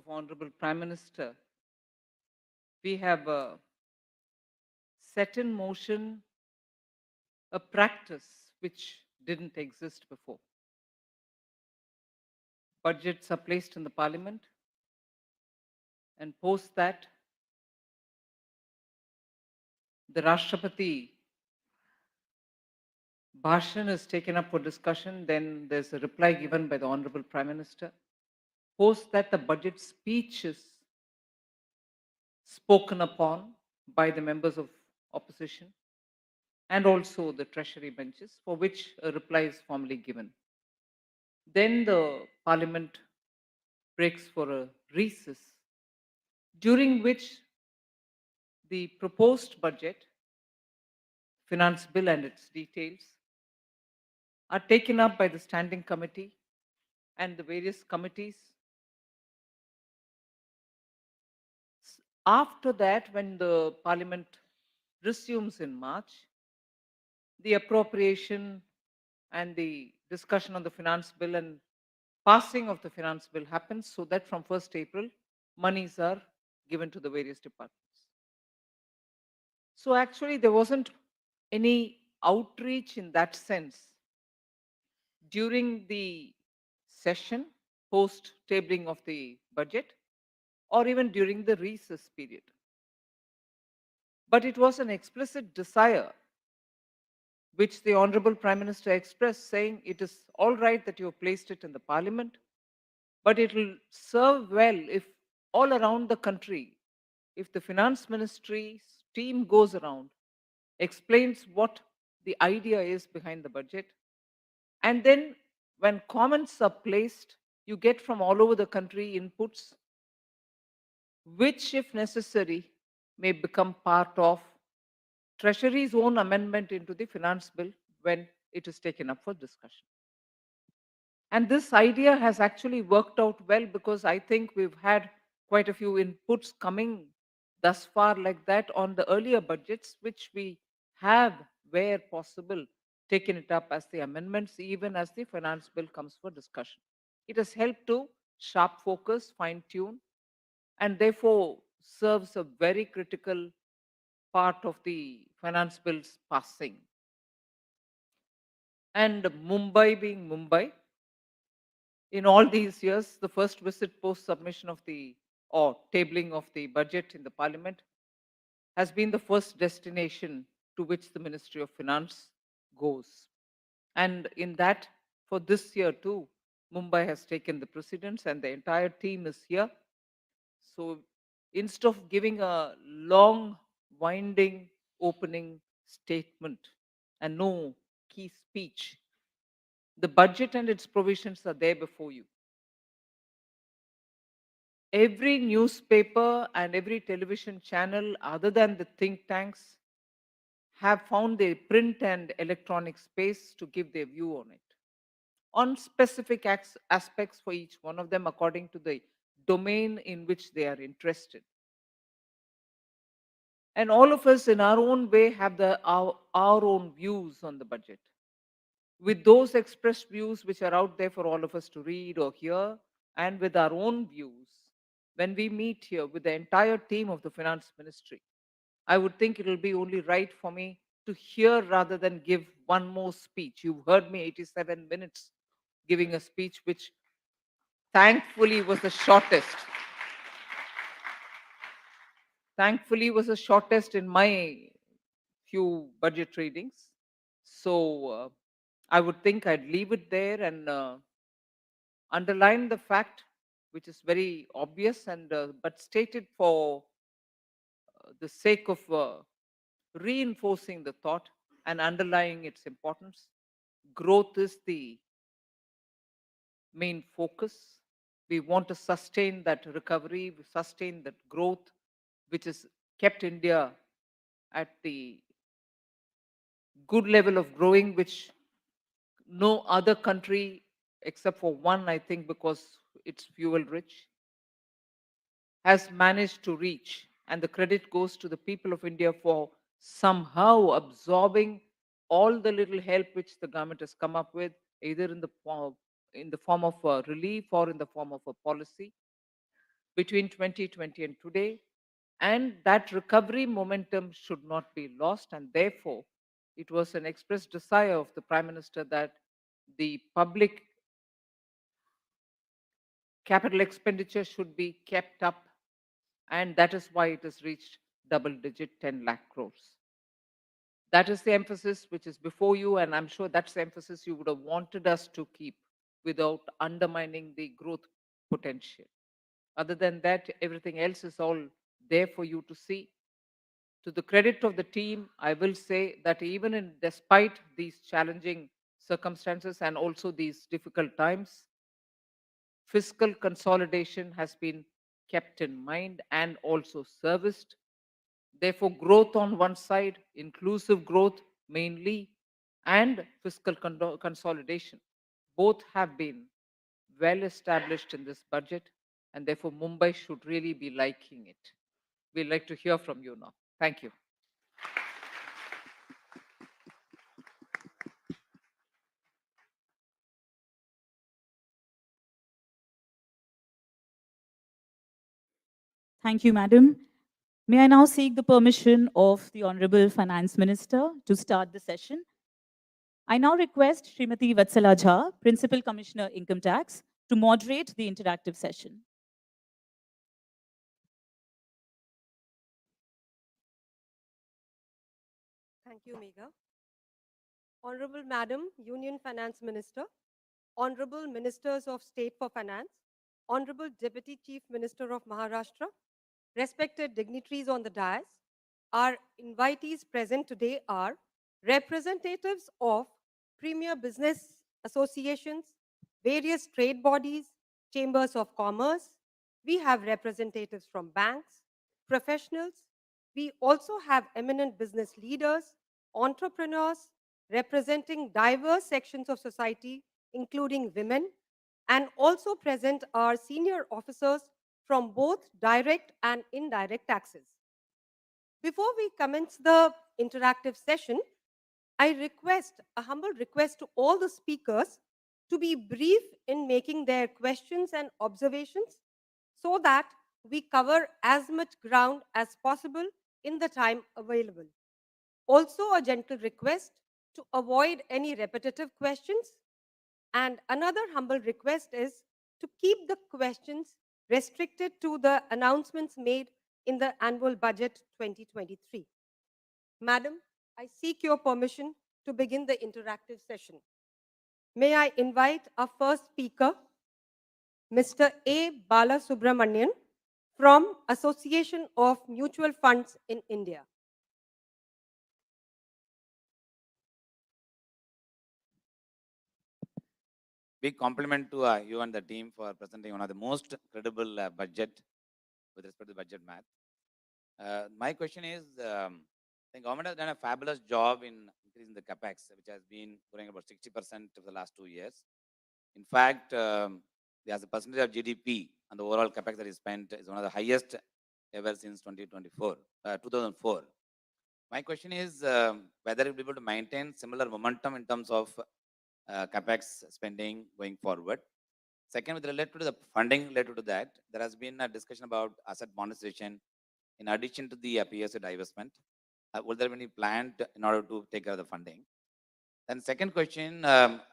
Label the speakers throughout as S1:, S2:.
S1: of Honorable Prime Minister, we have set in motion a practice which didn't exist before. Budgets are placed in the parliament, and post that, the Rashtrapati Bhashan is taken up for discussion. Then there's a reply given by the Honorable Prime Minister. Post that, the budget speech is spoken upon by the members of opposition and also the treasury benches, for which a reply is formally given. Then the parliament breaks for a recess, during which the proposed budget, finance bill and its details, are taken up by the standing committee and the various committees. After that, when the parliament resumes in March, the appropriation and the discussion on the finance bill and passing of the finance bill happens, so that from 1st April, monies are given to the various departments. So actually, there wasn't any outreach in that sense during the session, post tabling of the budget, or even during the recess period. But it was an explicit desire which the Honorable Prime Minister expressed, saying it is all right that you have placed it in the parliament, but it will serve well if all around the country, if the finance ministry's team goes around, explains what the idea is behind the budget, and then when comments are placed, you get from all over the country inputs, which, if necessary, may become part of Treasury's own amendment into the finance bill when it is taken up for discussion. And this idea has actually worked out well, because I think we've had quite a few inputs coming thus far like that on the earlier budgets, which we have, where possible, taken it up as the amendments, even as the finance bill comes for discussion. It has helped to sharp focus, fine tune, and therefore serves a very critical part of the finance bill's passing. And Mumbai being Mumbai, in all these years, the first visit post submission of the or tabling of the budget in the parliament has been the first destination to which the Ministry of Finance goes. And in that, for this year too, Mumbai has taken the precedence and the entire team is here. So instead of giving a long, winding opening statement and no key speech, the budget and its provisions are there before you. Every newspaper and every television channel, other than the think tanks, have found their print and electronic space to give their view on it, on specific aspects for each one of them according to the domain in which they are interested. And all of us in our own way have our own views on the budget. With those expressed views which are out there for all of us to read or hear, and with our own views, when we meet here with the entire team of the finance ministry, I would think it will be only right for me to hear rather than give one more speech. You've heard me 87 minutes giving a speech, which thankfully was the shortest. Thankfully was the shortest in my few budget readings. So I would think I'd leave it there and underline the fact, which is very obvious and but stated for the sake of reinforcing the thought and underlying its importance. Growth is the main focus. We want to sustain that recovery, sustain that growth, which has kept India at the good level of growing, which no other country, except for one, I think, because it's fuel rich, has managed to reach. And the credit goes to the people of India for somehow absorbing all the little help which the government has come up with, either in the form of relief or in the form of a policy, between 2020 and today, and that recovery momentum should not be lost. And therefore, it was an expressed desire of the Prime Minister that the public capital expenditure should be kept up, and that is why it has reached double digit 10 lakh crores. That is the emphasis which is before you, and I'm sure that's the emphasis you would have wanted us to keep without undermining the growth potential. Other than that, everything else is all there for you to see. To the credit of the team, I will say that even despite these challenging circumstances and also these difficult times, fiscal consolidation has been kept in mind and also serviced. Therefore, growth on one side, inclusive growth mainly, and fiscal consolidation, both have been well established in this budget, and therefore Mumbai should really be liking it. We'd like to hear from you now. Thank you.
S2: Thank you, Madam. May I now seek the permission of the Honorable Finance Minister to start the session? I now request Srimati Vatsala Jha, Principal Commissioner Income Tax, to moderate the interactive session.
S3: Thank you, Megha. Honorable Madam, Union Finance Minister, Honorable Ministers of State for Finance, Honorable Deputy Chief Minister of Maharashtra, respected dignitaries on the dais, our invitees present today are representatives of premier business associations, various trade bodies, chambers of commerce. We have representatives from banks, professionals. We also have eminent business leaders, entrepreneurs, representing diverse sections of society, including women, and also present are senior officers from both direct and indirect taxes. Before we commence the interactive session, I request a humble request to all the speakers to be brief in making their questions and observations so that we cover as much ground as possible in the time available. Also, a gentle request to avoid any repetitive questions. And another humble request is to keep the questions restricted to the announcements made in the annual budget 2023. Madam, I seek your permission to begin the interactive session. May I invite our first speaker, Mr. A. Bala Subramanian from Association of Mutual Funds in India.
S4: Big compliment to you and the team for presenting one of the most credible budget with respect to budget math. My question is, the government has done a fabulous job in increasing the capex, which has been growing about 60% of the last 2 years. In fact, as a percentage of GDP and the overall capex that is spent is one of the highest ever since 2004. My question is whether you'll be able to maintain similar momentum in terms of capex spending going forward. Second, with related to the funding related to that, there has been a discussion about asset monetization in addition to the PSA divestment. Will there be any plan in order to take care of the funding? Then second question,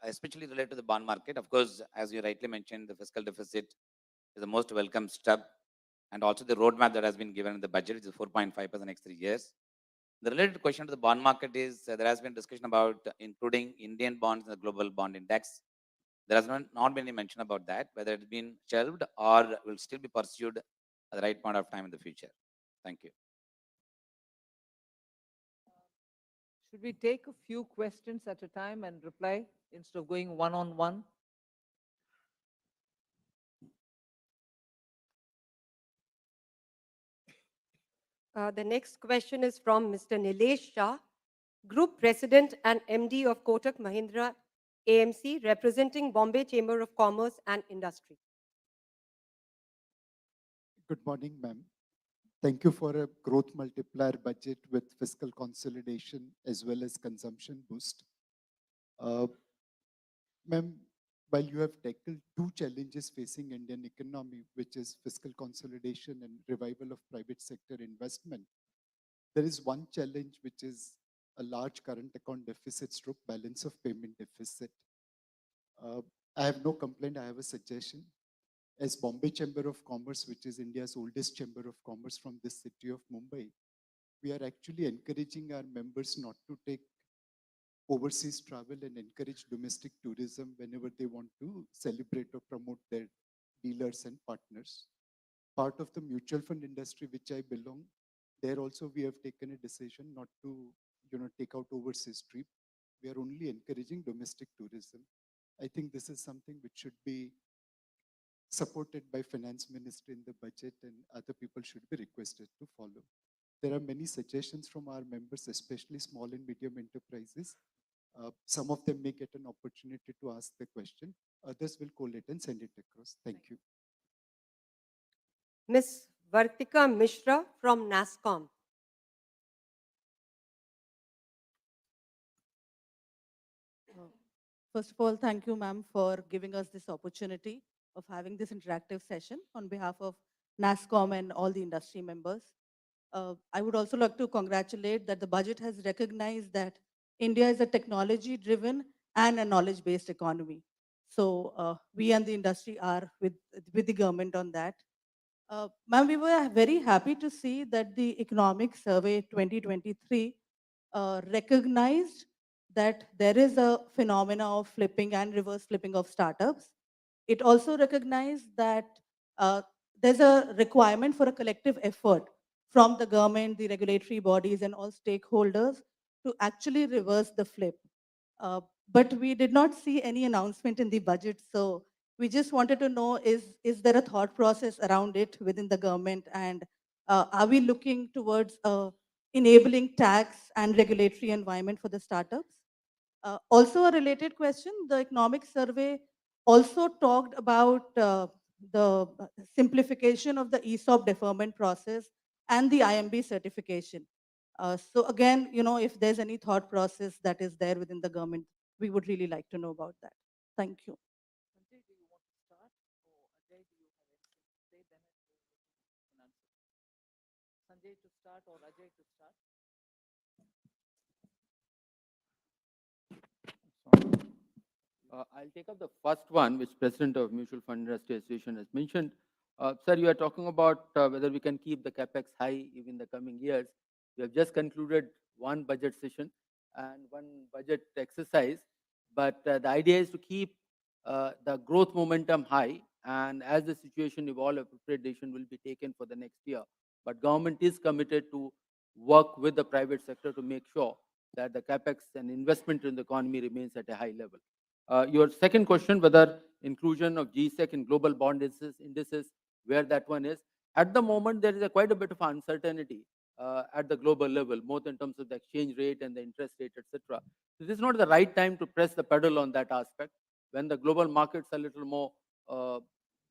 S4: especially related to the bond market. Of course, as you rightly mentioned, the fiscal deficit is the most welcome step, and also the roadmap that has been given in the budget, which is 4.5% for the next 3 years. The related question to the bond market is there has been discussion about including Indian bonds in the global bond index. There has not been any mention about that, whether it's been shelved or will still be pursued at the right point of time in the future. Thank you.
S1: Should we take a few questions at a time and reply instead of going one-on-one?
S3: The next question is from Mr. Nilesh Shah, Group President and MD of Kotak Mahindra AMC, representing Bombay Chamber of Commerce and Industry.
S5: Good morning, ma'am. Thank you for a growth multiplier budget with fiscal consolidation as well as consumption boost. Ma'am, while you have tackled two challenges facing Indian economy, which is fiscal consolidation and revival of private sector investment, there is one challenge which is a large current account deficit stroke balance of payment deficit. I have no complaint, I have a suggestion. As Bombay Chamber of Commerce, which is India's oldest chamber of commerce from this city of Mumbai, we are actually encouraging our members not to take overseas travel and encourage domestic tourism whenever they want to celebrate or promote their dealers and partners. Part of the mutual fund industry which I belong, there also we have taken a decision not to take out overseas trip. We are only encouraging domestic tourism. I think this is something which should be supported by finance minister in the budget, and other people should be requested to follow. There are many suggestions from our members, especially small and medium enterprises. Some of them may get an opportunity to ask the question. Others will collate and send it across. Thank you.
S3: Ms. Vartika Mishra from NASSCOM.
S6: First of all, thank you, ma'am, for giving us this opportunity of having this interactive session on behalf of NASSCOM and all the industry members. I would also like to congratulate that the budget has recognized that India is a technology-driven and a knowledge-based economy. So we and the industry are with the government on that. Ma'am, we were very happy to see that the Economic Survey 2023 recognized that there is a phenomena of flipping and reverse flipping of startups. It also recognized that there's a requirement for a collective effort from the government, the regulatory bodies, and all stakeholders to actually reverse the flip. But we did not see any announcement in the budget, so we just wanted to know, is there a thought process around it within the government, and are we looking towards enabling tax and regulatory environment for the startups? Also a related question, the economic survey also talked about the simplification of the ESOP deferment process and the IMB certification. So again, if there's any thought process that is there within the government, we would really like to know about that. Thank you.
S1: Sanjay, do you want to start? Or Ajay, do you have anything to say? Then it will an answer. Sanjay to start or Ajay to start?
S7: I'll take up the first one, which President of Mutual Fund Industry Association has mentioned. Sir, you are talking about whether we can keep the capex high even in the coming years. We have just concluded one budget session and one budget exercise, but the idea is to keep the growth momentum high, and as the situation evolves, appropriate decision will be taken for the next year. But government is committed to work with the private sector to make sure that the capex and investment in the economy remains at a high level. Your second question, whether inclusion of GSEC in global bond indices, where that one is. At the moment, there is quite a bit of uncertainty at the global level, both in terms of the exchange rate and the interest rate, etc. So this is not the right time to press the pedal on that aspect. When the global markets are a little more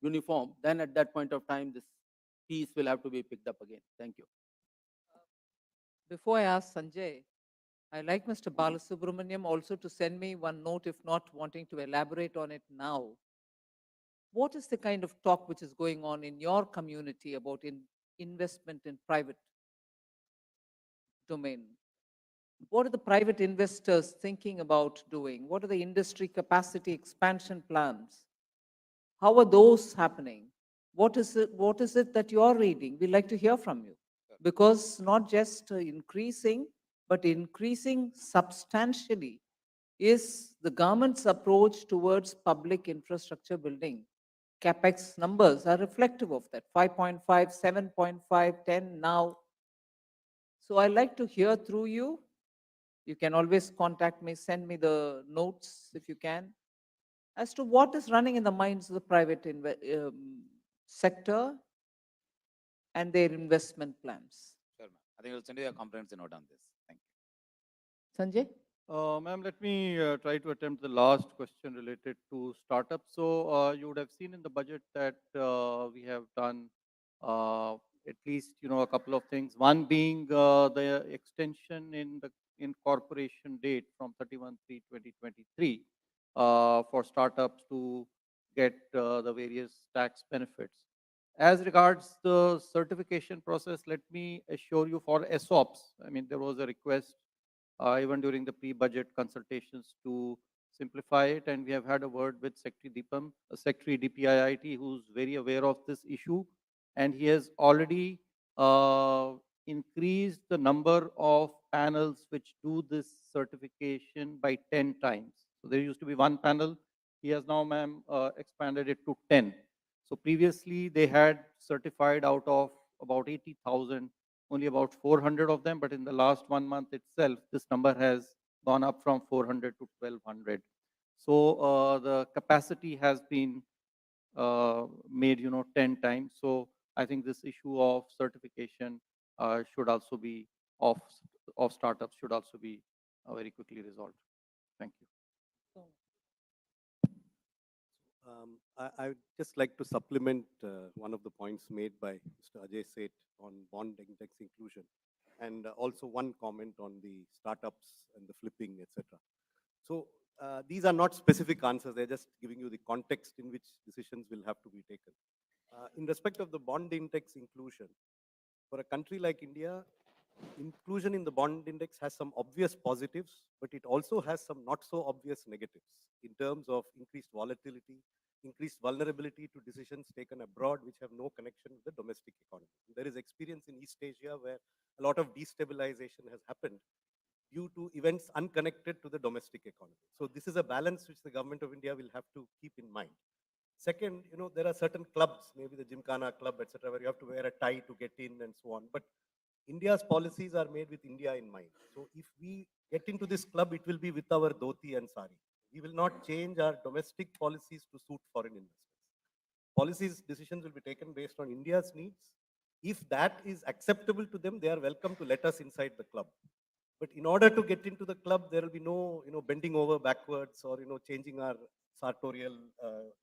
S7: uniform, then at that point of time, this piece will have to be picked up again. Thank you.
S1: Before I ask Sanjay, I like Mr. Balasubramaniam also to send me one note, if not wanting to elaborate on it now. What is the kind of talk which is going on in your community about investment in private domain? What are the private investors thinking about doing? What are the industry capacity expansion plans? How are those happening? What is it that you're reading? We'd like to hear from you. Because not just increasing, but increasing substantially is the government's approach towards public infrastructure building. CapEx numbers are reflective of that, 5.5, 7.5, 10 now. So I'd like to hear through you. You can always contact me, send me the notes if you can, as to what is running in the minds of the private sector and their investment plans.
S4: Sure, ma'am. I think we'll send you a comprehensive note on this. Thank you.
S1: Sanjay?
S8: Ma'am, let me try to attempt the last question related to startups. So you would have seen in the budget that we have done at least a couple of things. One being the extension in the incorporation date from 31/3/2023 for startups to get the various tax benefits. As regards the certification process, let me assure you for ESOPs, I mean, there was a request even during the pre-budget consultations to simplify it, and we have had a word with Secretary Deepam, Secretary DPIIT, who's very aware of this issue, and he has already increased the number of panels which do this certification by 10 times. So there used to be one panel. He has now, ma'am, expanded it to 10. So previously they had certified out of about 80,000, only about 400 of them, but in the last 1 month itself, this number has gone up from 400 to 1200. So the capacity has been made, 10 times. So I think this issue of certification should also be of startups should also be very quickly resolved. Thank you.
S9: I would just like to supplement one of the points made by Mr. Ajay Seth on bond index inclusion, and also one comment on the startups and the flipping, etc. So these are not specific answers. They're just giving you the context in which decisions will have to be taken. In respect of the bond index inclusion, for a country like India, inclusion in the bond index has some obvious positives, but it also has some not so obvious negatives in terms of increased volatility, increased vulnerability to decisions taken abroad which have no connection with the domestic economy. There is experience in East Asia where a lot of destabilization has happened due to events unconnected to the domestic economy. So this is a balance which the government of India will have to keep in mind. Second, there are certain clubs, maybe the Gymkhana club, etc., where you have to wear a tie to get in and so on. But India's policies are made with India in mind. So if we get into this club, it will be with our dhoti and sari. We will not change our domestic policies to suit foreign investors. Policies decisions will be taken based on India's needs. If that is acceptable to them, they are welcome to let us inside the club. But in order to get into the club, there will be no, bending over backwards or, changing our sartorial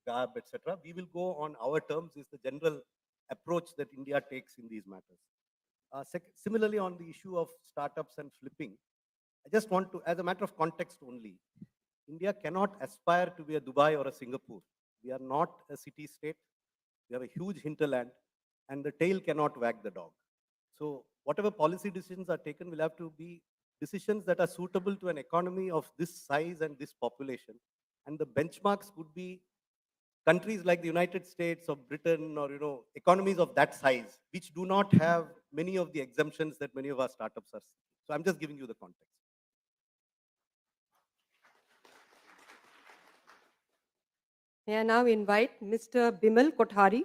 S9: garb, etc. We will go on our terms is the general approach that India takes in these matters. Similarly, on the issue of startups and flipping, I just want to, as a matter of context only, India cannot aspire to be a Dubai or a Singapore. We are not a city state. We have a huge hinterland, and the tail cannot wag the dog. So whatever policy decisions are taken will have to be decisions that are suitable to an economy of this size and this population. And the benchmarks could be countries like the United States or Britain or, economies of that size, which do not have many of the exemptions that many of our startups are seeking. So I'm just giving you the context.
S3: May I now invite Mr. Bimal Kothari,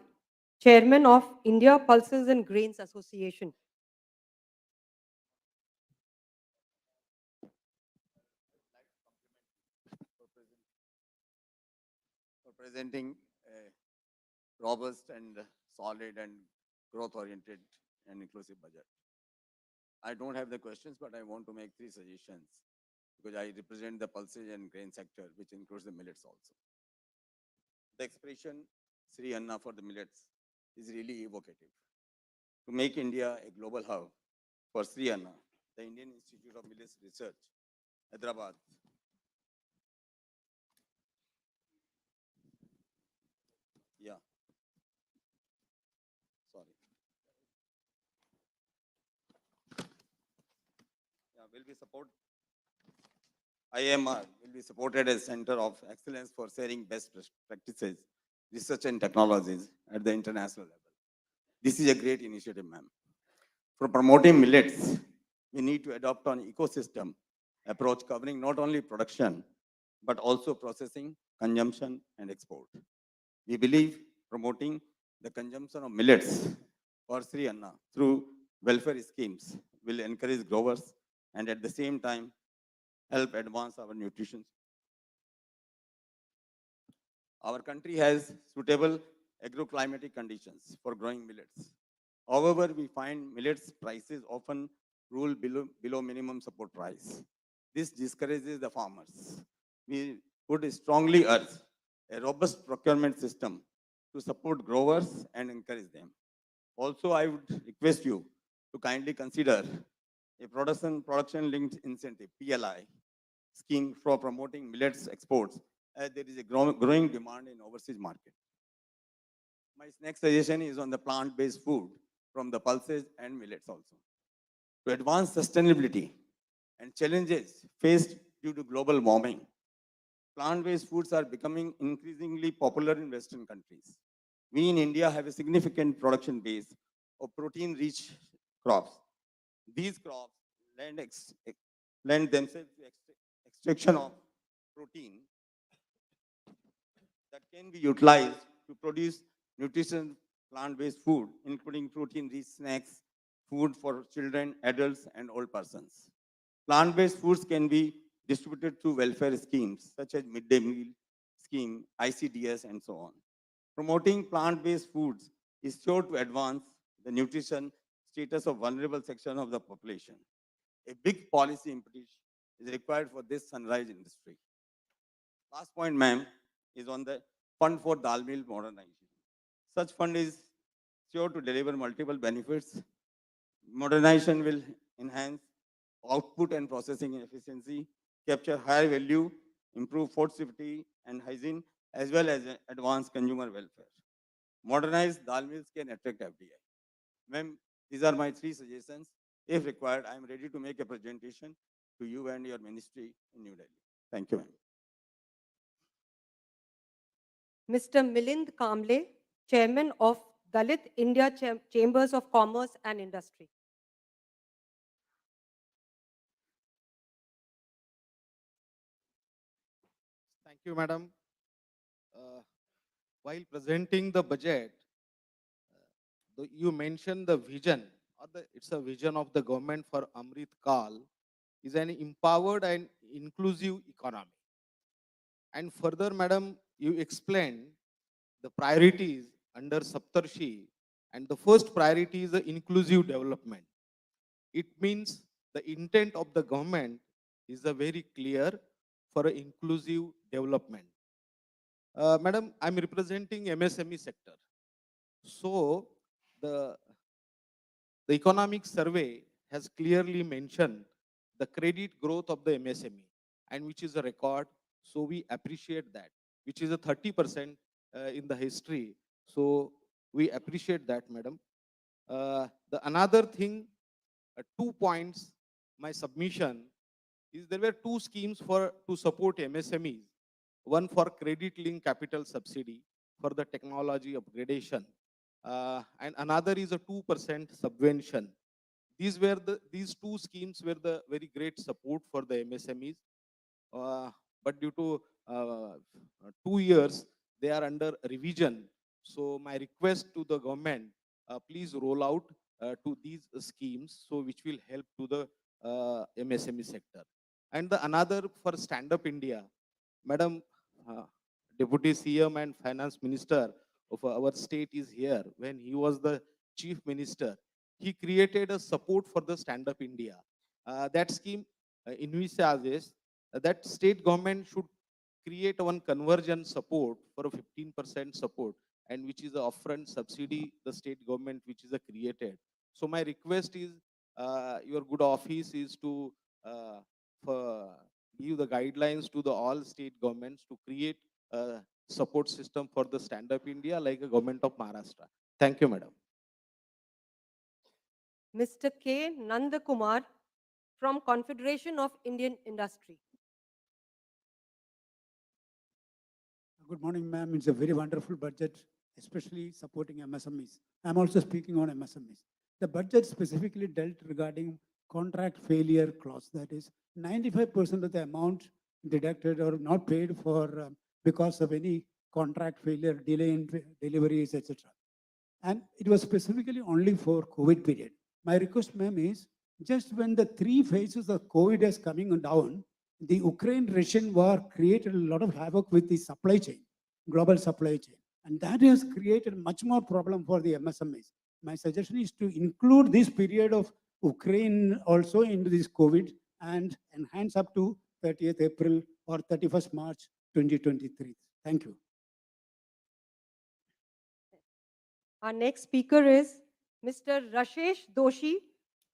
S3: Chairman of India Pulses and Grains Association.
S10: For presenting a robust and solid and growth-oriented and inclusive budget. I don't have the questions, but I want to make 3 suggestions because I represent the pulses and grain sector, which includes the millets also. The expression Sri Anna for the millets is really evocative. To make India a global hub for Sri Anna, the Indian Institute of Millets Research, Hyderabad, will be support. IMR will be supported as Center of Excellence for sharing best practices, research and technologies at the international level. This is a great initiative, ma'am. For promoting millets, we need to adopt an ecosystem approach covering not only production, but also processing, consumption, and export. We believe promoting the consumption of millets for Sri Anna through welfare schemes will encourage growers and at the same time help advance our nutrition. Our country has suitable agroclimatic conditions for growing millets. However, we find millets prices often rule below minimum support price. This discourages the farmers. We would strongly urge a robust procurement system to support growers and encourage them. Also, I would request you to kindly consider a production linked incentive, PLI, scheme for promoting millets exports as there is a growing demand in overseas market. My next suggestion is on the plant-based food from the pulses and millets also. To advance sustainability and challenges faced due to global warming, plant-based foods are becoming increasingly popular in Western countries. We in India have a significant production base of protein-rich crops. These crops lend themselves to extraction of protein that can be utilized to produce nutritious plant-based food, including protein-rich snacks, food for children, adults, and old persons. Plant-based foods can be distributed through welfare schemes such as midday meal scheme, ICDS, and so on. Promoting plant-based foods is sure to advance the nutrition status of vulnerable section of the population. A big policy impetus is required for this sunrise industry. Last point, ma'am, is on the fund for dal mill modernization. Such fund is sure to deliver multiple benefits. Modernization will enhance output and processing efficiency, capture higher value, improve food safety and hygiene, as well as advance consumer welfare. Modernized dal mills can attract FDI. Ma'am, these are my 3 suggestions. If required, I am ready to make a presentation to you and your ministry in New Delhi. Thank you, ma'am.
S3: Mr. Milind Kamble, Chairman of Dalit India Chambers of Commerce and Industry.
S8: Thank you, madam. While presenting the budget, you mentioned the vision, it's a vision of the government for Amrit Kal, is an empowered and inclusive economy. And further, madam, you explained the priorities under Saptarshi, and the first priority is the inclusive development. It means the intent of the government is a very clear for inclusive development. Madam, I'm representing MSME sector. So the economic survey has clearly mentioned the credit growth of the MSME, and which is a record. So we appreciate that, which is a 30% in the history. So we appreciate that, madam. The another thing, 2 points, my submission is there were 2 schemes to support MSMEs. One for credit-linked capital subsidy for the technology upgradation, and another is a 2% subvention. These 2 schemes were the very great support for the MSMEs, but due to 2 years, they are under revision. So my request to the government, please roll out to these schemes, so which will help to the MSME sector. And the another for Stand Up India, madam, Deputy CM and Finance Minister of our state is here. When he was the Chief Minister, he created a support for the Stand Up India. That scheme envisages that state government should create one conversion support for a 15% support, and which is a upfront subsidy the state government which is created. So my request is, your good office is to give the guidelines to the all state governments to create a support system for the Stand Up India like a government of Maharashtra. Thank you, madam.
S3: Mr. K. Nandakumar from Confederation of Indian Industry.
S11: Good morning, ma'am. It's a very wonderful budget, especially supporting MSMEs. I'm also speaking on MSMEs. The budget specifically dealt regarding contract failure clause. That is, 95% of the amount deducted or not paid for because of any contract failure, delay in deliveries, etc. And it was specifically only for COVID period. My request, ma'am, is just when the 3 phases of COVID is coming down, the Ukraine-Russian war created a lot of havoc with the supply chain, global supply chain. And that has created much more problem for the MSMEs. My suggestion is to include this period of Ukraine also into this COVID and enhance up to 30th April or 31st March 2023. Thank you.
S3: Our next speaker is Mr. Rashesh Doshi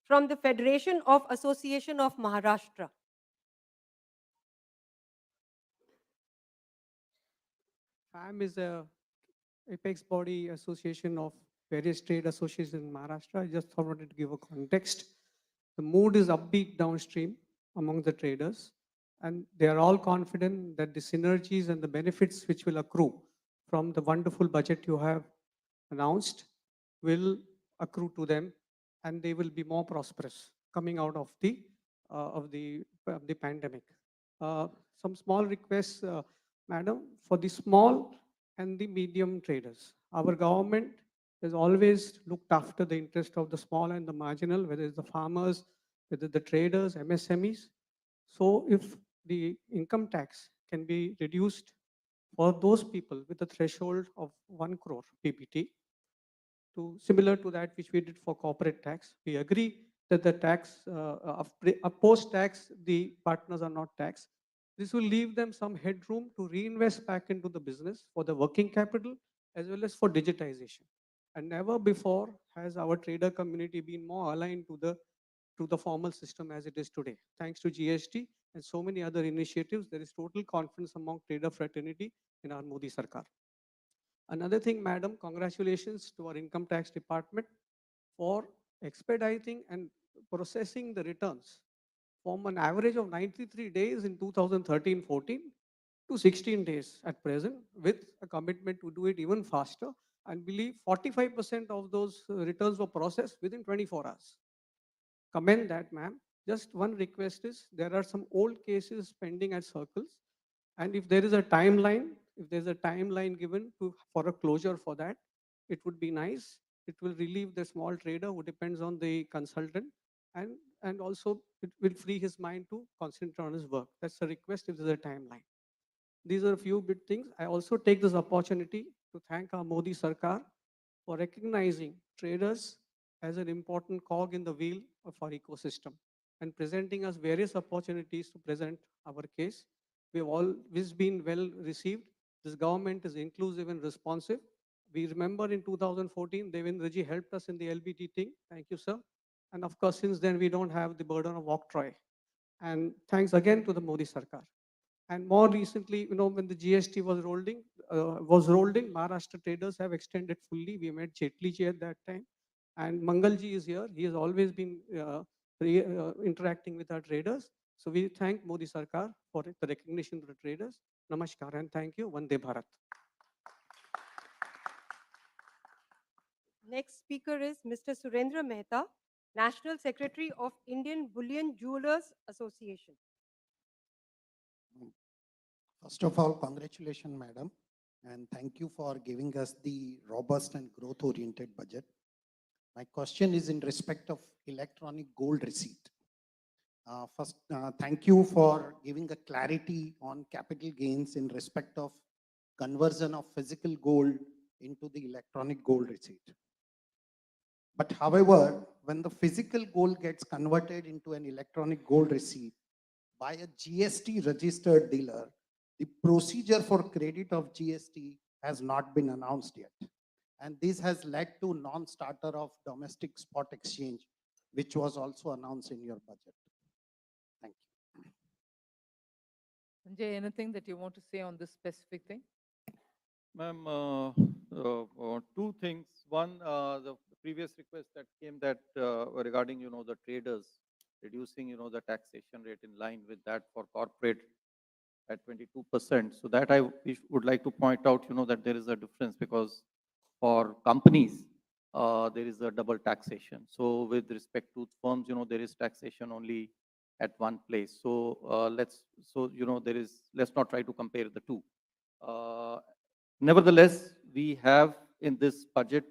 S3: from the Federation of Association of Maharashtra.
S12: FAM is a apex body association of various trade associations in Maharashtra. I just thought wanted to give a context. The mood is upbeat downstream among the traders, and they are all confident that the synergies and the benefits which will accrue from the wonderful budget you have announced will accrue to them, and they will be more prosperous coming out of the pandemic. Some small requests, Madam, for the small and the medium traders. Our government has always looked after the interest of the small and the marginal, whether it's the farmers, whether the traders, MSMEs. So if the income tax can be reduced for those people with a threshold of 1 crore PBT, to similar to that which we did for corporate tax. We agree that the tax, post-tax, the partners are not taxed. This will leave them some headroom to reinvest back into the business for the working capital as well as for digitization. And never before has our trader community been more aligned to the formal system as it is today. Thanks to GST and so many other initiatives, there is total confidence among trader fraternity in our Modi Sarkar. Another thing, madam, congratulations to our income tax department for expediting and processing the returns from an average of 93 days in 2013-14 to 16 days at present, with a commitment to do it even faster. And believe 45% of those returns were processed within 24 hours. Commend that, ma'am. Just one request is, there are some old cases pending at circles, and if there is a timeline, if there's a timeline given for a closure for that, it would be nice. It will relieve the small trader who depends on the consultant, and also it will free his mind to concentrate on his work. That's a request if there's a timeline. These are a few big things. I also take this opportunity to thank our Modi Sarkar for recognizing traders as an important cog in the wheel of our ecosystem and presenting us various opportunities to present our case. We've always been well received. This government is inclusive and responsive. We remember in 2014, Devendra ji helped us in the LBT thing. Thank you, sir. And of course, since then, we don't have the burden of octroi. And thanks again to the Modi Sarkar. And more recently, when the GST was rolled in, Maharashtra traders have extended fully. We met Jetli ji at that time. And Mangalji is here. He has always been interacting with our traders. So we thank Modi Sarkar for the recognition to the traders. Namaskar and thank you. Vande Bharat.
S3: Next speaker is Mr. Surendra Mehta, National Secretary of Indian Bullion Jewelers Association.
S13: First of all, congratulations, madam, and thank you for giving us the robust and growth-oriented budget. My question is in respect of electronic gold receipt. First, thank you for giving a clarity on capital gains in respect of conversion of physical gold into the electronic gold receipt. But however, when the physical gold gets converted into an electronic gold receipt by a GST registered dealer, the procedure for credit of GST has not been announced yet. And this has led to non-starter of domestic spot exchange, which was also announced in your budget. Thank you.
S1: Sanjay, anything that you want to say on this specific thing?
S8: Ma'am, two things. One, the previous request that came that regarding, the traders reducing, the taxation rate in line with that for corporate at 22%. So that I would like to point out, that there is a difference because for companies, there is a double taxation. So with respect to firms, there is taxation only at one place. So let's not try to compare the two. Nevertheless, we have in this budget,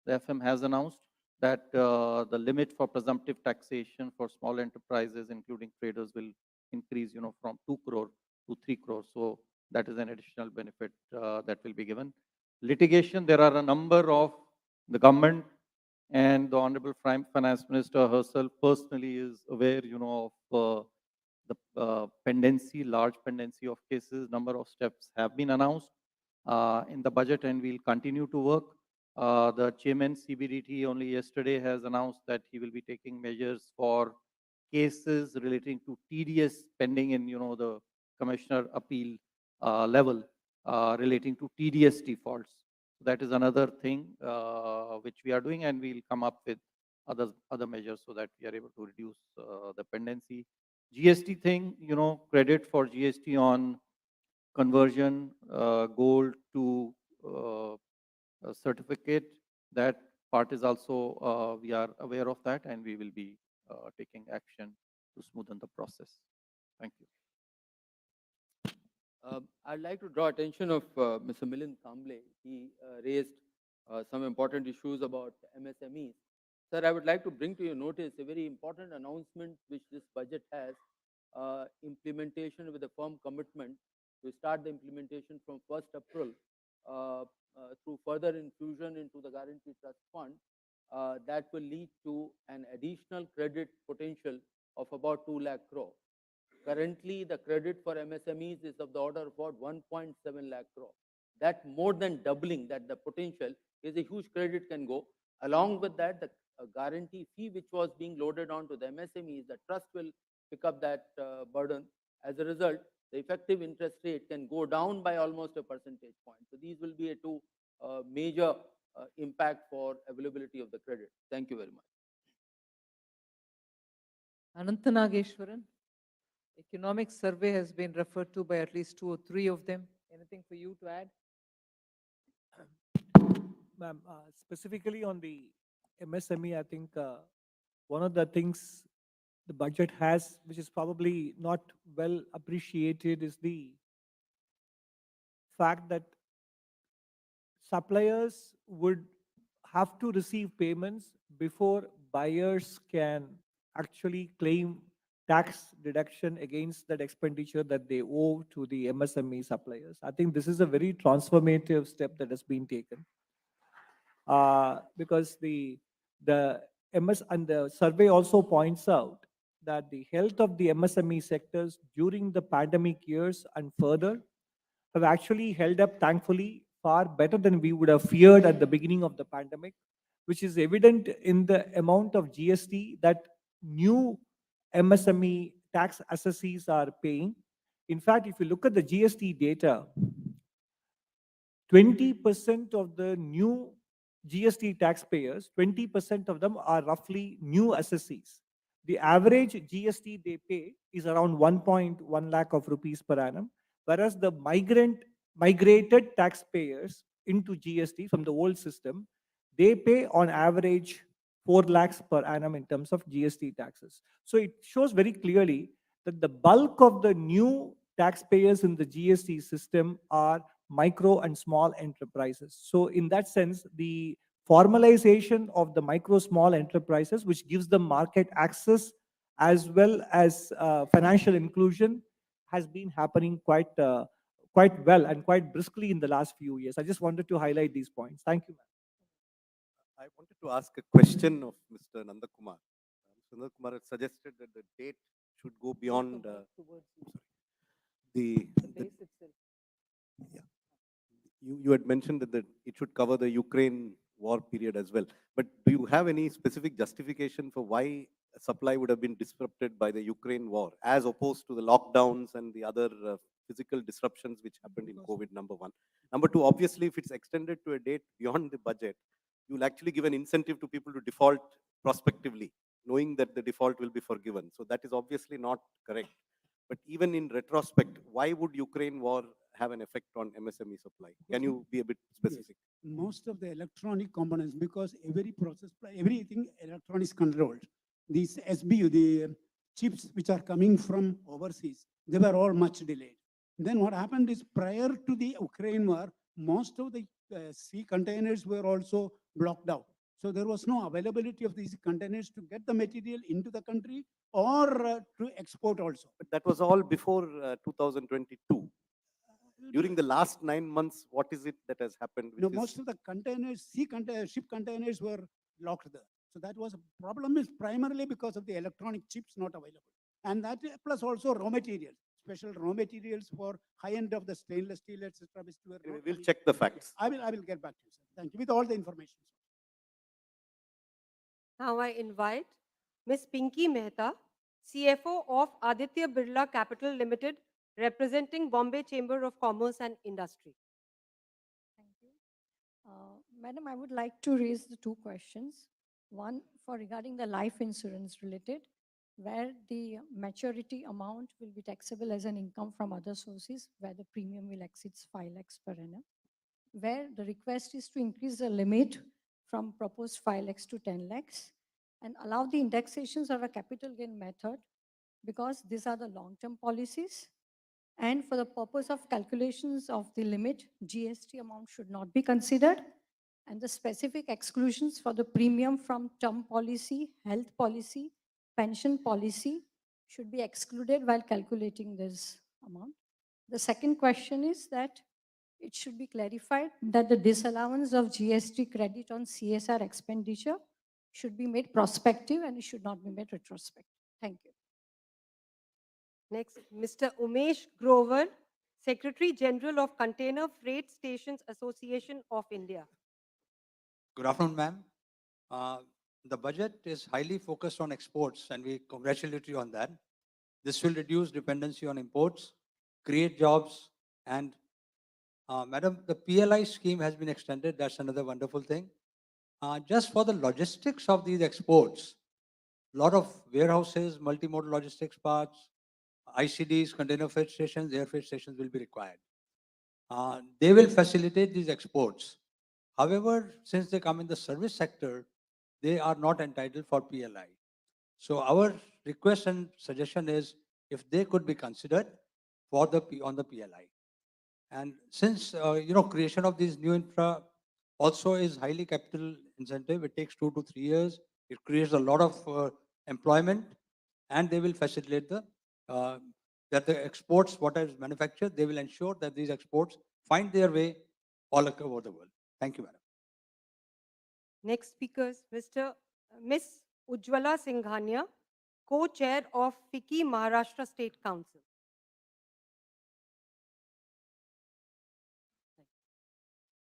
S8: the FM has announced that the limit for presumptive taxation for small enterprises, including traders, will increase, from 2 crore to 3 crore. So that is an additional benefit that will be given. Litigation, there are a number of the government and the Honorable Finance Minister herself personally is aware, of the pendency, large pendency of cases. Number of steps have been announced in the budget, and we'll continue to work. The chairman CBDT only yesterday has announced that he will be taking measures for cases relating to TDS pending in, the commissioner appeal level. relating to TDS defaults. So that is another thing which we are doing, and we'll come up with other measures so that we are able to reduce dependency. GST thing, credit for GST on conversion gold to a certificate. That part is also, we are aware of that, and we will be taking action to smoothen the process. Thank you.
S7: I'd like to draw attention of Mr. Milind Kamble. He raised some important issues about MSMEs. Sir, I would like to bring to your notice a very important announcement which this budget has, implementation with a firm commitment to start the implementation from 1st April through further infusion into the Guarantee Trust Fund that will lead to an additional credit potential of about 2 lakh crore. Currently, the credit for MSMEs is of the order of about 1.7 lakh crore. That more than doubling that the potential is a huge credit can go. Along with that, the guarantee fee which was being loaded onto the MSMEs, the trust will pick up that burden. As a result, the effective interest rate can go down by almost a percentage point. So these will be a two major impact for availability of the credit. Thank you very much.
S1: Anantanageshwaran, economic survey has been referred to by at least 2 or 3 of them. Anything for you to add?
S14: Ma'am, specifically on the MSME, I think one of the things the budget has, which is probably not well appreciated, is the fact that suppliers would have to receive payments before buyers can actually claim tax deduction against that expenditure that they owe to the MSME suppliers. I think this is a very transformative step that has been taken. Because the MS and the survey also points out that the health of the MSME sectors during the pandemic years and further have actually held up, thankfully, far better than we would have feared at the beginning of the pandemic, which is evident in the amount of GST that new MSME tax assessees are paying. In fact, if you look at the GST data, 20% of the new GST taxpayers, 20% of them are roughly new assessees. The average GST they pay is around 1.1 lakh of rupees per annum, whereas the migrated taxpayers into GST from the old system, they pay on average 4 lakhs per annum in terms of GST taxes. So it shows very clearly that the bulk of the new taxpayers in the GST system are micro and small enterprises. So in that sense, the formalization of the micro small enterprises, which gives them market access as well as financial inclusion, has been happening quite well and quite briskly in the last few years. I just wanted to highlight these points. Thank you, ma'am.
S9: I wanted to ask a question of Mr. Nandakumar. Mr. Nandakumar had suggested that the date should go beyond the yeah. You had mentioned that it should cover the Ukraine war period as well. But do you have any specific justification for why supply would have been disrupted by the Ukraine war, as opposed to the lockdowns and the other physical disruptions which happened in COVID, number one? Number two, obviously, if it's extended to a date beyond the budget, you'll actually give an incentive to people to default prospectively, knowing that the default will be forgiven. So that is obviously not correct. But even in retrospect, why would Ukraine war have an effect on MSME supply? Can you be a bit specific?
S11: Yes. Most of the electronic components, because every process, everything electronics controlled. These SBU, the chips which are coming from overseas, they were all much delayed. Then what happened is, prior to the Ukraine war, most of the sea containers were also blocked out. So there was no availability of these containers to get the material into the country or to export also.
S9: But that was all before 2022. During the last 9 months, what is it that has happened?
S11: No, most of the containers, ship containers were locked there. So that was a problem, is primarily because of the electronic chips not available. And that plus also raw materials, special raw materials for high end of the stainless steel, etc.
S9: We'll check the facts.
S11: I will get back to you, sir. Thank you, with all the information.
S3: Now I invite Ms. Pinky Mehta, CFO of Aditya Birla Capital Limited, representing Bombay Chamber of Commerce and Industry.
S15: Thank you. Madam, I would like to raise the two questions. One for regarding the life insurance related, where the maturity amount will be taxable as an income from other sources, where the premium will exceed 5 lakhs per annum, where the request is to increase the limit from proposed 5 lakhs to 10 lakhs and allow the indexations of a capital gain method, because these are the long-term policies. And for the purpose of calculations of the limit, GST amount should not be considered. And the specific exclusions for the premium from term policy, health policy, pension policy should be excluded while calculating this amount. The second question is that it should be clarified that the disallowance of GST credit on CSR expenditure should be made prospective and it should not be made retrospective. Thank you.
S3: Next, Mr. Umesh Grover, Secretary General of Container Freight Stations Association of India.
S16: Good afternoon, ma'am. The budget is highly focused on exports, and we congratulate you on that. This will reduce dependency on imports, create jobs, and madam, the PLI scheme has been extended. That's another wonderful thing. Just for the logistics of these exports, a lot of warehouses, multimodal logistics parks, ICDs, container freight stations, air freight stations will be required. They will facilitate these exports. However, since they come in the service sector, they are not entitled for PLI. So our request and suggestion is if they could be considered for on the PLI. And since creation of these new infra also is highly capital intensive, it takes 2 to 3 years. It creates a lot of employment, and they will facilitate that the exports, what is manufactured, they will ensure that these exports find their way all over the world. Thank you, madam.
S3: Next speakers, Miss Ujjwala Singhania, Co-Chair of FICCI Maharashtra State Council.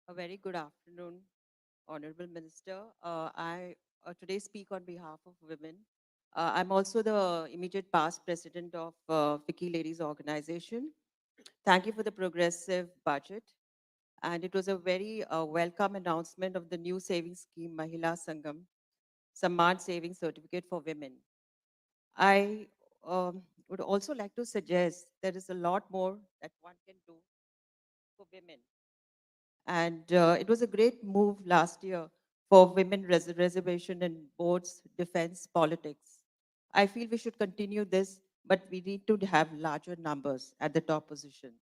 S17: A very good afternoon, Honorable Minister. I today speak on behalf of women. I'm also the immediate past president of FICCI Ladies Organization. Thank you for the progressive budget. And it was a very welcome announcement of the new savings scheme, Mahila Sangam, Samman Savings Certificate for Women. I would also like to suggest there is a lot more that one can do for women. And it was a great move last year for women reservation in boards, defense, politics. I feel we should continue this, but we need to have larger numbers at the top position.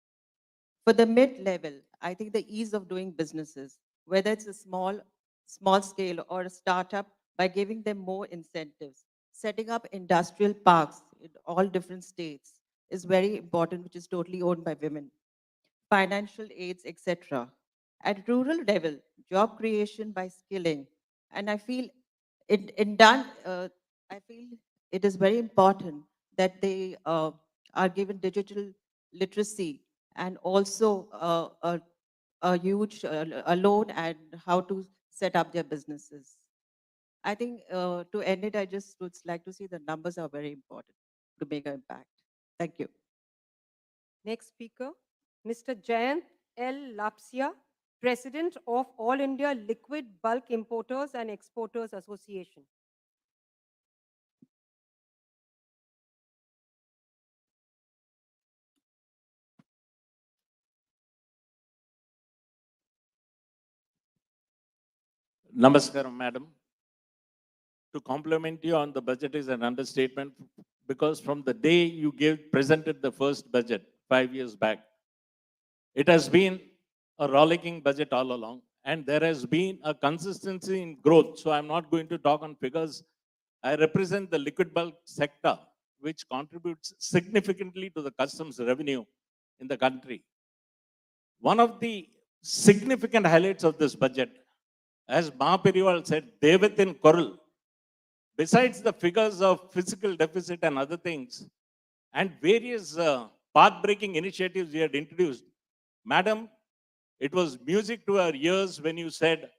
S17: For the mid-level, I think the ease of doing businesses, whether it's a small scale or a startup, by giving them more incentives, setting up industrial parks in all different states is very important, which is totally owned by women. Financial aids, etc. At rural level, job creation by skilling. And I feel I feel it is very important that they are given digital literacy and also a huge a loan and how to set up their businesses. I think to end it, I just would like to see the numbers are very important to make an impact. Thank you.
S3: Next speaker, Mr. Jayant L. Lapsia, President of All India Liquid Bulk Importers and Exporters Association.
S18: Namaskaram, madam. To compliment you on the budget is an understatement, because from the day you presented the first budget 5 years back, it has been a rollicking budget all along, and there has been a consistency in growth. So I'm not going to talk on figures. I represent the liquid bulk sector, which contributes significantly to the customs revenue in the country. One of the significant highlights of this budget, as Mahaperival said, Devatin Koral, besides the figures of fiscal deficit and other things, and various path-breaking initiatives we had introduced, madam, it was music to our ears when you said,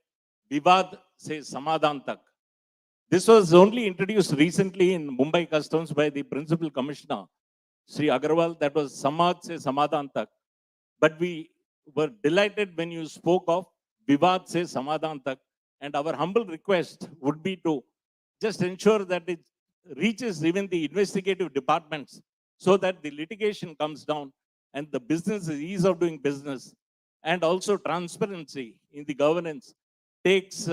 S18: Vivad se Samadhan tak. This was only introduced recently in Mumbai Customs by the Principal Commissioner. Sri Agarwal, that was Samaj se Samadhan tak. But we were delighted when you spoke of Vivad se Samadhan tak. And our humble request would be to just ensure that it reaches even the investigative departments so that the litigation comes down and the business ease of doing business and also transparency in the governance takes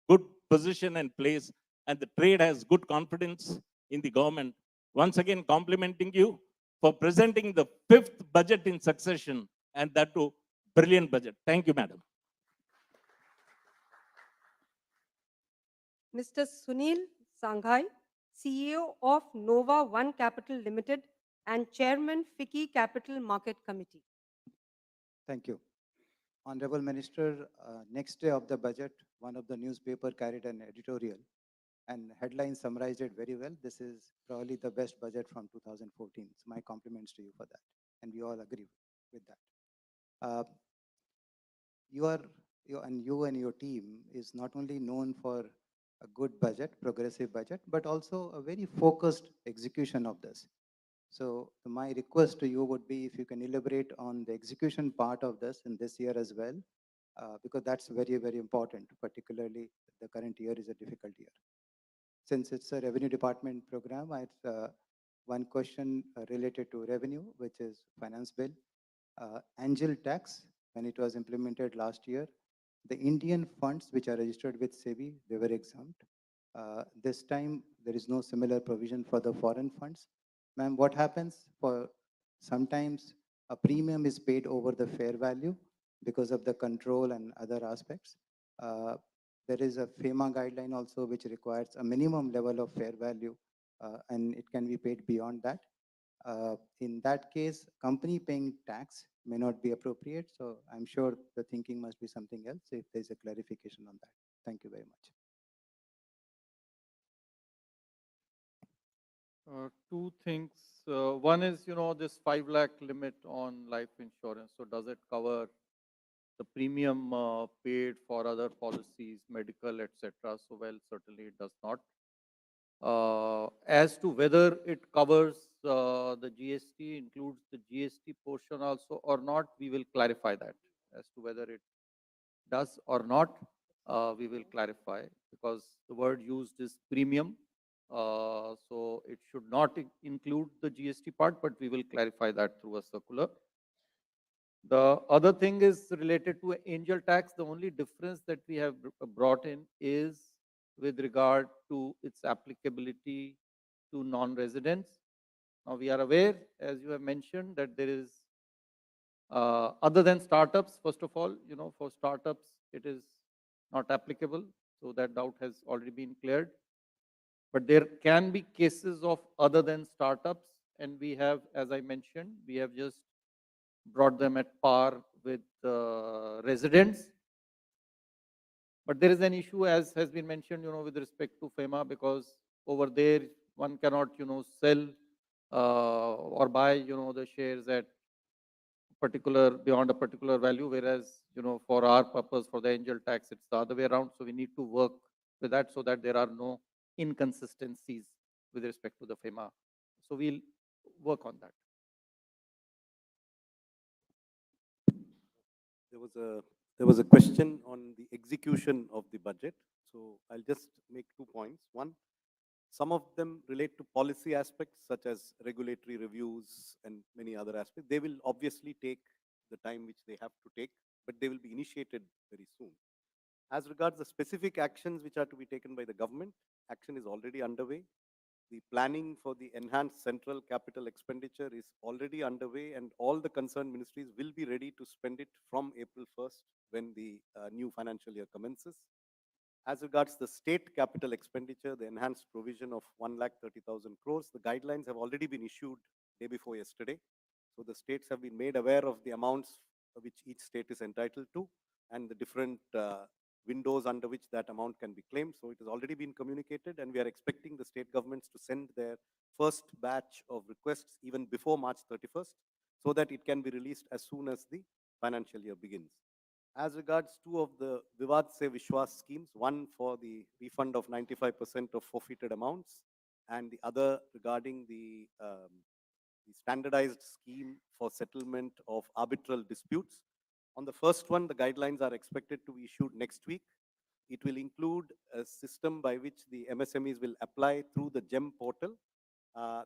S18: good position and place, and the trade has good confidence in the government. Once again, complimenting you for presenting the 5th budget in succession, and that too brilliant budget. Thank you, madam.
S3: Mr. Sunil Sanghai, CEO of Nova One Capital Limited and Chairman FICCI Capital Market Committee.
S19: Thank you. Honorable Minister, next day of the budget, one of the newspaper carried an editorial and headline summarized it very well. This is probably the best budget from 2014. So my compliments to you for that. And we all agree with that. You and your team is not only known for a good budget, progressive budget, but also a very focused execution of this. So my request to you would be if you can elaborate on the execution part of this in this year as well, because that's very, very important, particularly the current year is a difficult year. Since it's a revenue department program, I have one question related to revenue, which is finance bill. Angel tax, when it was implemented last year, the Indian funds which are registered with SEBI, they were exempt. This time, there is no similar provision for the foreign funds. Ma'am, what happens for sometimes a premium is paid over the fair value because of the control and other aspects. There is a FEMA guideline also which requires a minimum level of fair value and it can be paid beyond that. In that case, company paying tax may not be appropriate. So I'm sure the thinking must be something else if there's a clarification on that. Thank you very much.
S8: Two things. One is, this 5 lakh limit on life insurance. So does it cover the premium paid for other policies, medical, etc.? So, well, certainly it does not. As to whether it covers the GST, includes the GST portion also or not, we will clarify that. As to whether it does or not, we will clarify, because the word used is premium. So it should not include the GST part, but we will clarify that through a circular. The other thing is related to angel tax. The only difference that we have brought in is with regard to its applicability to non-residents. Now we are aware, as you have mentioned, that there is, other than startups, first of all, for startups, it is not applicable. So that doubt has already been cleared. But there can be cases of other than startups, and we have, as I mentioned, we have just brought them at par with residents. But there is an issue, as has been mentioned, with respect to FEMA, because over there one cannot, sell or buy, the shares at beyond a particular value, whereas, for our purpose, for the angel tax, it's the other way around. So we need to work with that so that there are no inconsistencies with respect to the FEMA. So we'll work on that.
S9: There was a question on the execution of the budget. So I'll just make 2 points. One, some of them relate to policy aspects such as regulatory reviews and many other aspects. They will obviously take the time which they have to take, but they will be initiated very soon. As regards the specific actions which are to be taken by the government, action is already underway. The planning for the enhanced central capital expenditure is already underway, and all the concerned ministries will be ready to spend it from April 1st when the new financial year commences. As regards the state capital expenditure, the enhanced provision of 1,30,000 crores, the guidelines have already been issued day before yesterday. So the states have been made aware of the amounts which each state is entitled to and the different windows under which that amount can be claimed. So it has already been communicated, and we are expecting the state governments to send their first batch of requests even before March 31st, so that it can be released as soon as the financial year begins. As regards 2 of the Vivad Se Vishwas schemes, one for the refund of 95% of forfeited amounts, and the other regarding the the standardized scheme for settlement of arbitral disputes. On the first one, the guidelines are expected to be issued next week. It will include a system by which the MSMEs will apply through the GEM portal.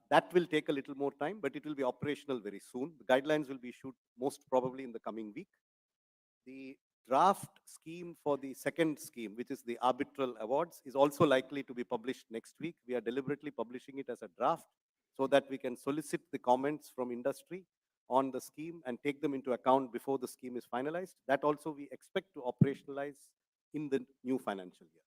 S9: That will take a little more time, but it will be operational very soon. The guidelines will be issued most probably in the coming week. The draft scheme for the second scheme, which is the arbitral awards, is also likely to be published next week. We are deliberately publishing it as a draft so that we can solicit the comments from industry on the scheme and take them into account before the scheme is finalized. That also we expect to operationalize in the new financial year.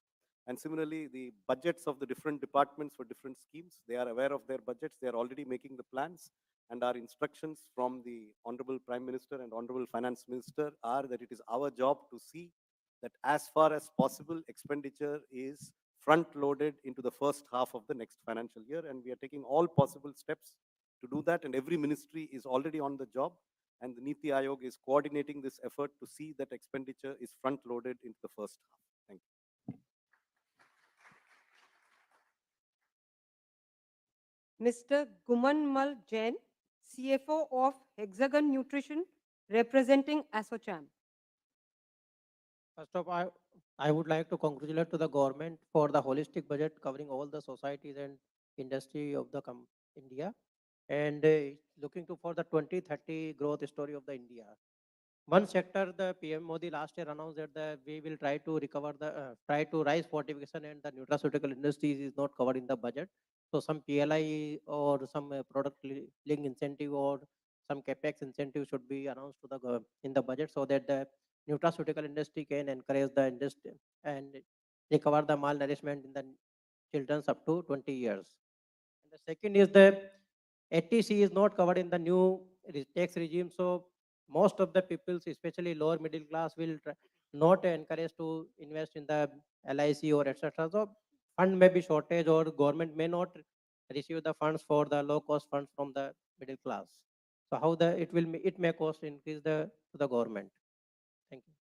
S9: And similarly, the budgets of the different departments for different schemes, they are aware of their budgets, they are already making the plans, and our instructions from the Honorable Prime Minister and Honorable Finance Minister are that it is our job to see that as far as possible, expenditure is front-loaded into the first half of the next financial year, and we are taking all possible steps to do that, and every ministry is already on the job, and the Niti Aayog is coordinating this effort to see that expenditure is front-loaded into the first half. Thank you.
S3: Mr. Gumanmal Jain, CFO of Hexagon Nutrition, representing ASSOCHAM.
S20: First of all, I would like to congratulate to the government for the holistic budget covering all the societies and industry of the India, and looking to for the 2030 growth story of the India. One sector, the PM Modi last year announced that we will try to recover try to rise fortification, and the nutraceutical industries is not covered in the budget. So some PLI or some product link incentive or some capex incentive should be announced to the in the budget so that the nutraceutical industry can encourage the industry and recover the malnourishment in the children up to 20 years. And the second is the ATC is not covered in the new tax regime. So most of the people, especially lower middle class, will not encourage to invest in the LIC or etc. So fund may be shortage or government may not receive the funds for the low cost funds from the middle class. So how it may cost increase to the government. Thank you.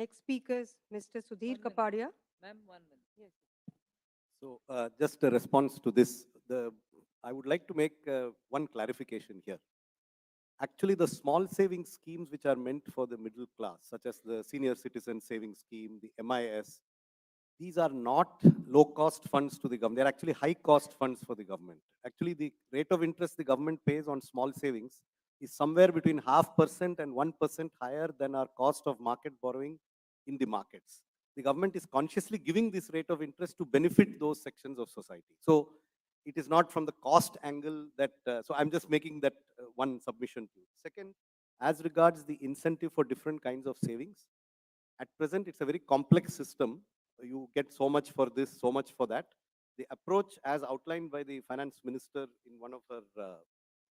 S3: Next speaker is Mr. Sudhir Kapadia.
S1: Ma'am, 1 minute.
S3: Yes.
S9: So just a response to this, I would like to make one clarification here. Actually, the small savings schemes which are meant for the middle class, such as the senior citizen savings scheme, the MIS, these are not low-cost funds to the government. They're actually high-cost funds for the government. Actually, the rate of interest the government pays on small savings is somewhere between 0.5% and 1% higher than our cost of market borrowing in the markets. The government is consciously giving this rate of interest to benefit those sections of society. So it is not from the cost angle that, so I'm just making that one submission to you. Second, as regards the incentive for different kinds of savings, at present, it's a very complex system. You get so much for this, so much for that. The approach as outlined by the finance minister in one of her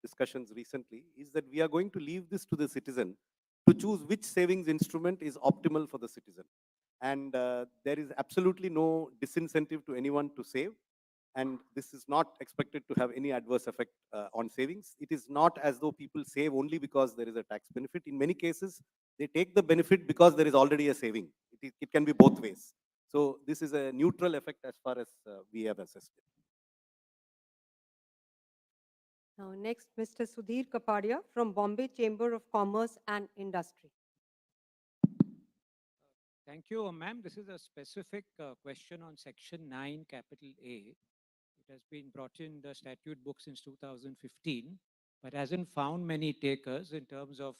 S9: discussions recently is that we are going to leave this to the citizen to choose which savings instrument is optimal for the citizen. And there is absolutely no disincentive to anyone to save. And this is not expected to have any adverse effect on savings. It is not as though people save only because there is a tax benefit. In many cases, they take the benefit because there is already a saving. It can be both ways. So this is a neutral effect as far as we have assessed it.
S3: Now next, Mr. Sudhir Kapadia from Bombay Chamber of Commerce and Industry.
S21: Thank you, ma'am. This is a specific question on Section 9, capital A. It has been brought in the statute book since 2015, but hasn't found many takers in terms of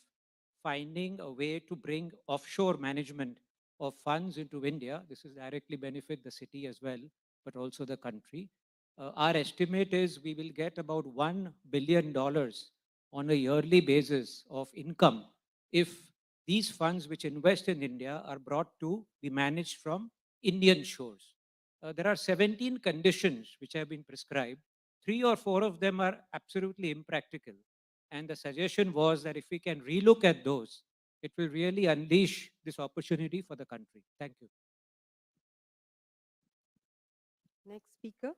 S21: finding a way to bring offshore management of funds into India. This will directly benefit the city as well, but also the country. Our estimate is we will get about $1 billion on a yearly basis of income if these funds which invest in India are brought to be managed from Indian shores. There are 17 conditions which have been prescribed. 3 or 4 of them are absolutely impractical. And the suggestion was that if we can relook at those, it will really unleash this opportunity for the country. Thank you.
S3: Next speaker,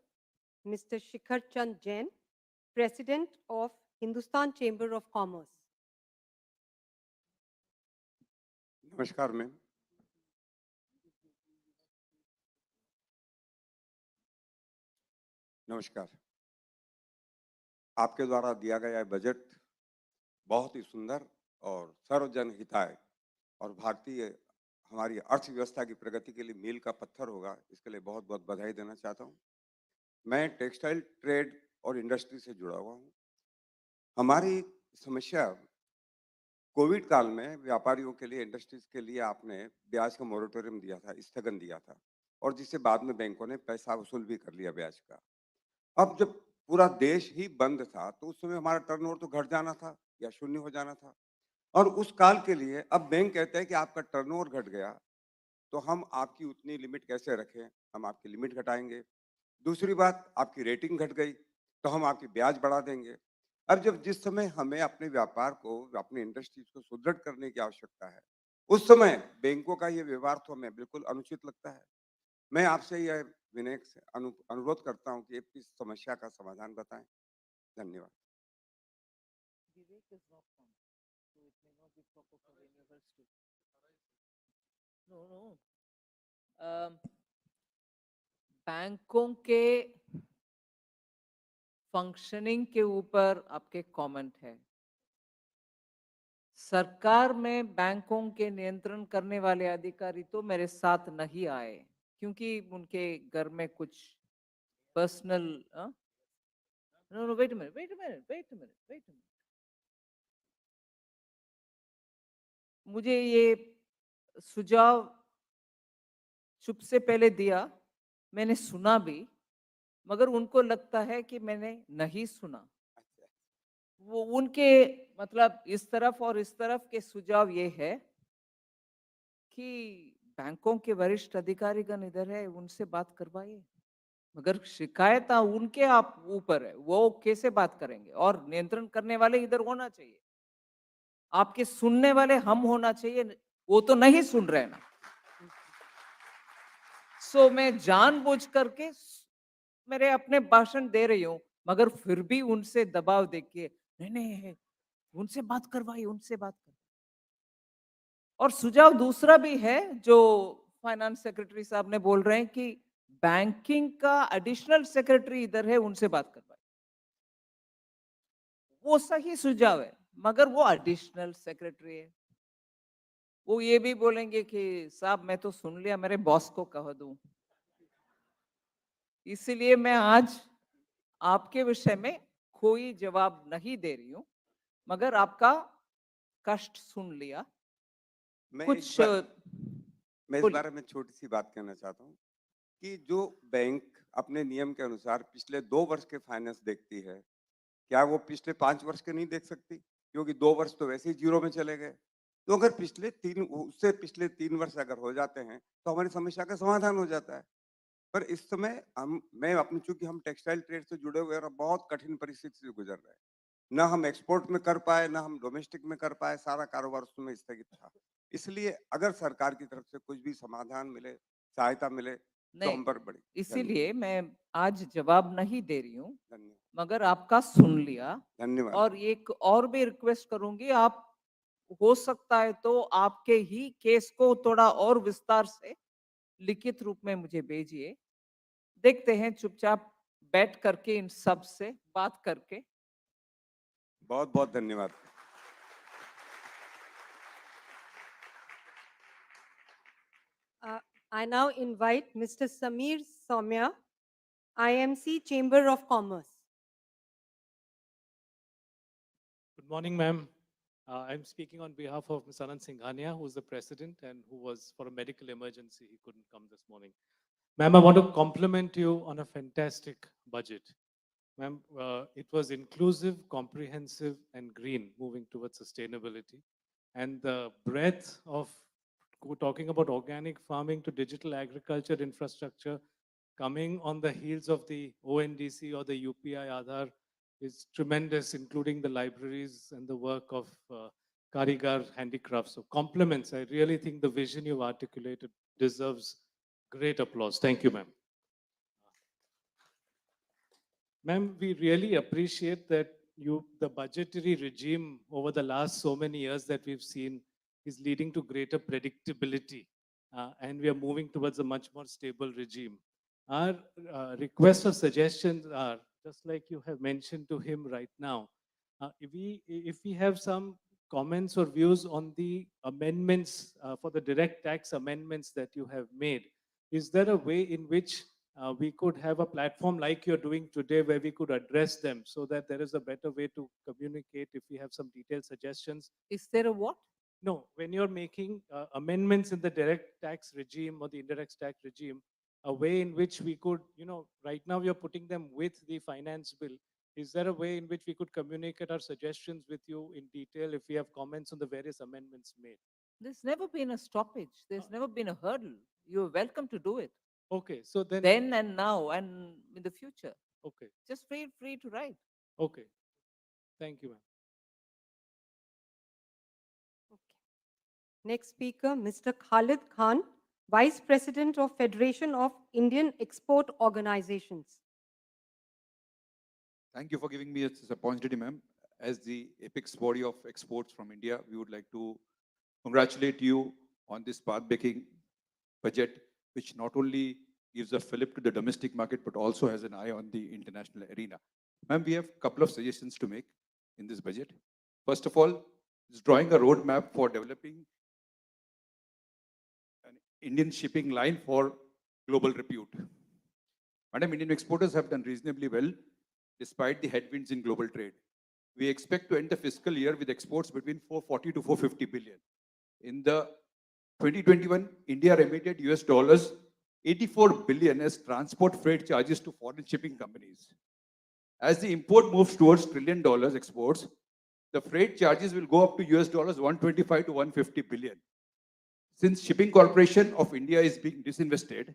S3: Mr. Shikhar Chand Jain, President of Hindustan Chamber of Commerce.
S22: Namaskar, ma'am. नमस्कार। आपके द्वारा दिया गया budget बहुत ही सुंदर और सर्वजन हिताय और भारतीय हमारी अर्थव्यवस्था की प्रगति के लिए मील का पत्थर होगा, इसके लिए बहुत बहुत बधाई देना चाहता हूँ। मैं टेक्सटाइल ट्रेड और इंडस्ट्री से जुड़ा हुआ हूँ। हमारी समस्या कोविड काल में व्यापारियों के लिए, इंडस्ट्रीज के लिए आपने ब्याज का मोरेटोरियम दिया था, स्थगन दिया था, और जिससे बाद में बैंकों ने पैसा वसूल भी कर लिया ब्याज का। अब जब पूरा देश ही बंद था तो उस समय हमारा टर्नओवर तो घट जाना था या शून्य हो जाना था, और उस काल के लिए अब बैंक कहते हैं कि आपका टर्नओवर घट गया तो हम आपकी उतनी लिमिट कैसे रखें, हम आपकी लिमिट घटाएंगे। दूसरी बात, आपकी रेटिंग घट गई तो हम आपकी ब्याज बढ़ा देंगे। अब जब जिस समय हमें अपने व्यापार को, अपनी इंडस्ट्रीज को सुदृढ़ करने की आवश्यकता है, उस समय बैंकों का ये व्यवहार तो हमें बिल्कुल अनुचित लगता है। मैं आपसे यह विनय से अनुरोध करता हूं कि इस समस्या का समाधान बताएं। धन्यवाद।
S1: बैंकों के फंक्शनिंग के ऊपर आपके कमेंट है। सरकार में बैंकों के नियंत्रण करने वाले अधिकारी तो मेरे साथ नहीं आए क्योंकि उनके घर में कुछ personal no no wait a minute मुझे ये सुझाव चुप से पहले दिया, मैंने सुना भी, मगर उनको लगता है कि मैंने नहीं सुना। वो उनके मतलब इस तरफ और इस तरफ के सुझाव ये है कि बैंकों के वरिष्ठ अधिकारीगण इधर है, उनसे बात करवाइए। मगर शिकायत उनके आप ऊपर है, वो कैसे बात करेंगे? और नियंत्रण करने वाले इधर होना चाहिए, आपके सुनने वाले हम होना चाहिए, वो तो नहीं सुन रहे ना। सो मैं जानबूझ करके मेरे अपने भाषण दे रही हूँ, मगर फिर भी उनसे दबाव देखिए, नहीं नहीं उनसे बात करवाइए, उनसे बात करवाइए। और सुझाव दूसरा भी है जो फाइनेंस सेक्रेटरी साहब ने बोल रहे हैं कि बैंकिंग का एडिशनल सेक्रेटरी इधर है, उनसे बात करवाइए। वो सही सुझाव है, मगर वो एडिशनल सेक्रेटरी है। वो ये भी बोलेंगे कि साहब मैं तो सुन लिया, मेरे बॉस को कह दूं। इसीलिए मैं आज आपके विषय में कोई जवाब नहीं दे रही हूं, मगर आपका कष्ट सुन लिया।
S22: मैं
S1: कुछ
S22: इस बारे में छोटी सी बात कहना चाहता हूँ कि जो बैंक अपने नियम के अनुसार पिछले 2 वर्ष के फाइनेंस देखती है, क्या वो पिछले 5 वर्ष के नहीं देख सकती? क्योंकि 2 वर्ष तो वैसे ही जीरो में चले गए। तो अगर पिछले 3 वर्ष अगर हो जाते हैं तो हमारी समस्या का समाधान हो जाता है। पर इस समय चूंकि हम टेक्सटाइल ट्रेड से जुड़े हुए हैं और बहुत कठिन परिस्थिति से गुजर रहे हैं, ना हम एक्सपोर्ट में कर पाए, ना हम डोमेस्टिक में कर पाए, सारा कारोबार उस समय स्थगित था। इसलिए अगर सरकार की तरफ से कुछ भी समाधान मिले, सहायता मिले तो हम पर बड़ी।
S1: इसीलिए मैं आज जवाब नहीं दे रही हूँ,
S22: धन्यवाद।
S1: मगर आपका सुन लिया।
S22: धन्यवाद।
S1: और एक और भी रिक्वेस्ट करूंगी, आप हो सकता है तो आपके ही केस को थोड़ा और विस्तार से लिखित रूप में मुझे भेजिए। देखते हैं चुपचाप बैठ करके इन सब से बात करके।
S22: बहुत बहुत धन्यवाद।
S3: I now invite Mr. Samir Soumya, IMC Chamber of Commerce.
S2: Good morning, ma'am. I'm speaking on behalf of Ms. Anand Singhania, who is the president and who was for a medical emergency. He couldn't come this morning. Ma'am, I want to compliment you on a fantastic budget. Ma'am, it was inclusive, comprehensive, and green, moving towards sustainability. And the breadth of talking about organic farming to digital agriculture infrastructure, coming on the heels of the ONDC or the UPI Aadhaar, is tremendous, including the libraries and the work of Karigar handicrafts. So compliments. I really think the vision you've articulated deserves great applause. Thank you, ma'am. Ma'am, we really appreciate that the budgetary regime over the last so many years that we've seen is leading to greater predictability. And we are moving towards a much more stable regime. Our requests or suggestions are, just like you have mentioned to him right now, if we have some comments or views on the amendments for the direct tax amendments that you have made, is there a way in which we could have a platform like you're doing today where we could address them so that there is a better way to communicate if we have some detailed suggestions?
S1: Is there a what?
S2: No, when you're making amendments in the direct tax regime or the indirect tax regime, a way in which we could, right now you're putting them with the finance bill. Is there a way in which we could communicate our suggestions with you in detail if we have comments on the various amendments made?
S1: There's never been a stoppage. There's never been a hurdle. You're welcome to do it.
S2: Okay, so
S1: then and now and in the future.
S2: Okay.
S1: Just feel free to write.
S2: Okay. Thank you, ma'am.
S3: Next speaker, Mr. Khalid Khan, Vice President of Federation of Indian Export Organizations.
S5: Thank you for giving me this opportunity, ma'am. As the apex body of exports from India, we would like to congratulate you on this path-breaking budget, which not only gives a fillip to the domestic market, but also has an eye on the international arena. Ma'am, we have a couple of suggestions to make in this budget. First of all, is drawing a roadmap for developing an Indian shipping line for global repute. Madam, Indian exporters have done reasonably well despite the headwinds in global trade. We expect to end the fiscal year with exports between 440 to 450 billion. In the 2021, India remitted US dollars 84 billion as transport freight charges to foreign shipping companies. As the import moves towards $1 trillion exports, the freight charges will go up to US dollars 125 to 150 billion. Since Shipping Corporation of India is being disinvested,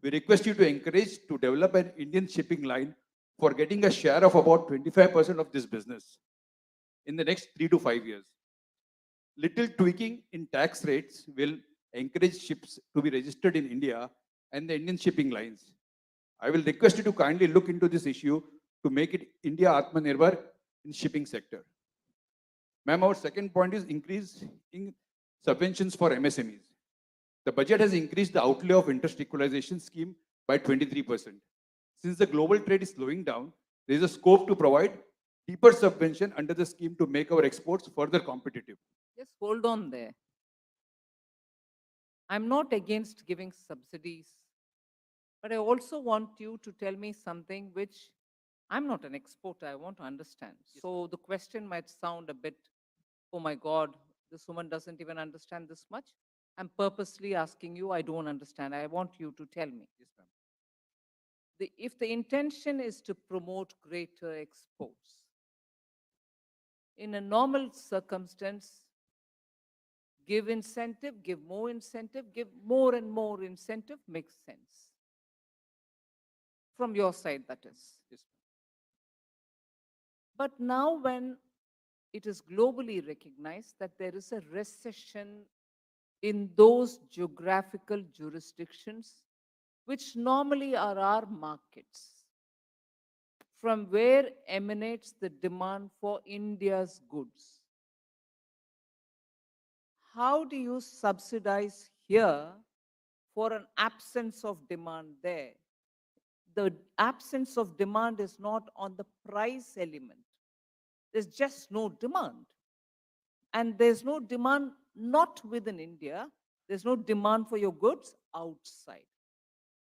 S5: we request you to encourage to develop an Indian shipping line for getting a share of about 25% of this business in the next 3 to 5 years. Little tweaking in tax rates will encourage ships to be registered in India and the Indian shipping lines. I will request you to kindly look into this issue to make it India Atmanirbhar in shipping sector. Ma'am, our second point is increase in subventions for MSMEs. The budget has increased the outlay of interest equalization scheme by 23%. Since the global trade is slowing down, there is a scope to provide deeper subvention under the scheme to make our exports further competitive.
S1: Just hold on there. I'm not against giving subsidies, but I also want you to tell me something which I'm not an exporter, I want to understand. So the question might sound a bit, oh my God, this woman doesn't even understand this much. I'm purposely asking you, I don't understand. I want you to tell me.
S5: Yes, ma'am.
S1: If the intention is to promote greater exports, in a normal circumstance, give incentive, give more and more incentive makes sense. From your side, that is.
S5: Yes.
S1: But now when it is globally recognized that there is a recession in those geographical jurisdictions which normally are our markets, from where emanates the demand for India's goods. How do you subsidize here for an absence of demand there? The absence of demand is not on the price element. There's just no demand. And there's no demand not within India. There's no demand for your goods outside.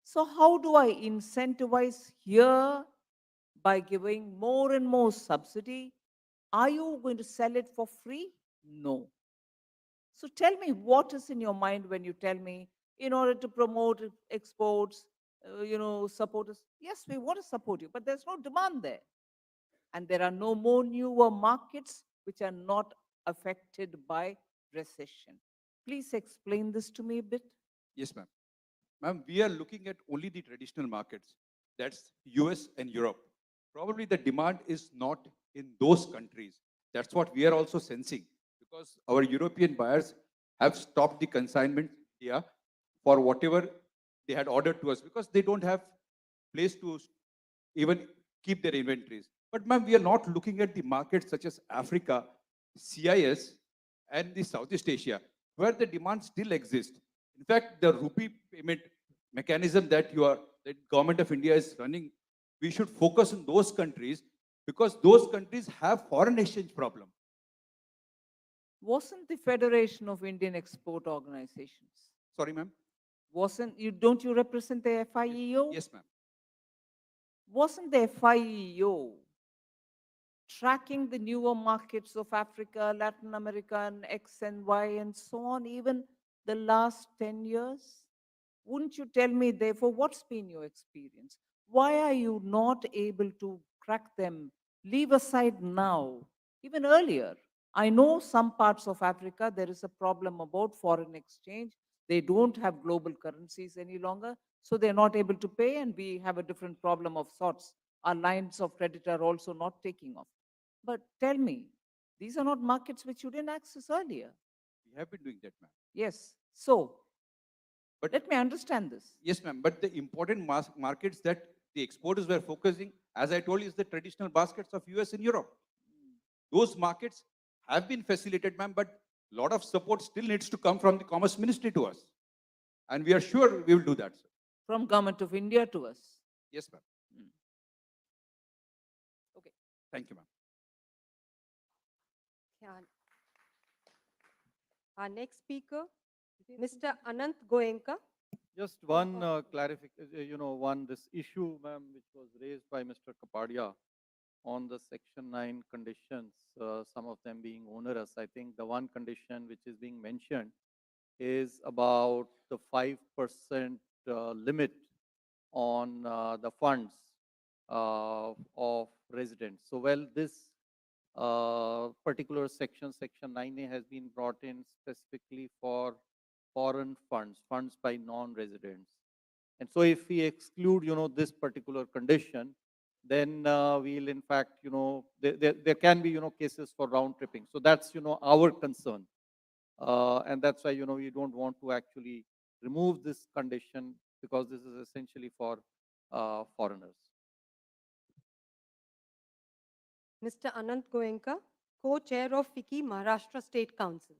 S1: So how do I incentivize here by giving more and more subsidy? Are you going to sell it for free? No. So tell me what is in your mind when you tell me in order to promote exports, support us. Yes, we want to support you, but there's no demand there. And there are no more newer markets which are not affected by recession. Please explain this to me a bit.
S5: Yes, ma'am. Ma'am, we are looking at only the traditional markets. That's US and Europe. Probably the demand is not in those countries. That's what we are also sensing, because our European buyers have stopped the consignment here for whatever they had ordered to us, because they don't have place to even keep their inventories. But ma'am, we are not looking at the markets such as Africa, CIS, and the Southeast Asia, where the demand still exists. In fact, the rupee payment mechanism that that government of India is running, we should focus on those countries because those countries have foreign exchange problem.
S1: Wasn't the Federation of Indian Export Organizations?
S5: Sorry, ma'am.
S1: Don't you represent the FIEO?
S5: Yes, ma'am.
S1: Wasn't the FIEO tracking the newer markets of Africa, Latin America, and X and Y and so on, even the last 10 years? Wouldn't you tell me, therefore, what's been your experience? Why are you not able to crack them? Leave aside now, even earlier. I know some parts of Africa, there is a problem about foreign exchange. They don't have global currencies any longer, so they're not able to pay, and we have a different problem of sorts. Our lines of credit are also not taking off. But tell me, these are not markets which you didn't access earlier.
S5: We have been doing that, ma'am.
S1: Yes. So, but let me understand this.
S5: Yes, ma'am. But the important markets that the exporters were focusing, as I told you, is the traditional baskets of US and Europe. Those markets have been facilitated, ma'am, but a lot of support still needs to come from the Commerce Ministry to us. And we are sure we will do that, sir.
S1: From Government of India to us.
S5: Yes, ma'am.
S1: Okay.
S5: Thank you, ma'am.
S3: Yeah. Our next speaker, Mr. Anant Goenka.
S8: Just one clarification, this issue, ma'am, which was raised by Mr. Kapadia on the Section 9 conditions, some of them being onerous. I think the one condition which is being mentioned is about the 5% limit on the funds of residents. So, well, this particular section, Section 9A, has been brought in specifically for foreign funds, funds by non-residents. And so if we exclude, this particular condition, then we'll in fact, there can be, cases for round tripping. So that's, our concern. And that's why, we don't want to actually remove this condition because this is essentially for foreigners.
S3: Mr. Anant Goenka, co-chair of FICCI Maharashtra State Council.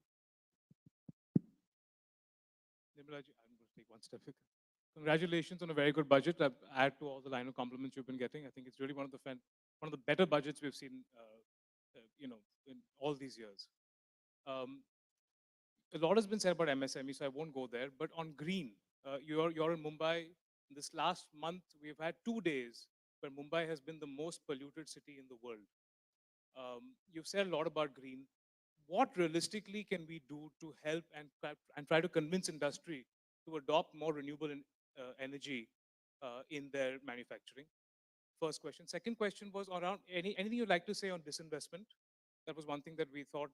S2: Nirmala ji, I'm going to take one step. Congratulations on a very good budget. I add to all the line of compliments you've been getting. I think it's really one of the better budgets we've seen, in all these years. A lot has been said about MSME, so I won't go there. But on green, you're in Mumbai. This last month, we've had 2 days where Mumbai has been the most polluted city in the world. You've said a lot about green. What realistically can we do to help and try to convince industry to adopt more renewable energy in their manufacturing? First question. Second question was around anything you'd like to say on disinvestment? That was one thing that we thought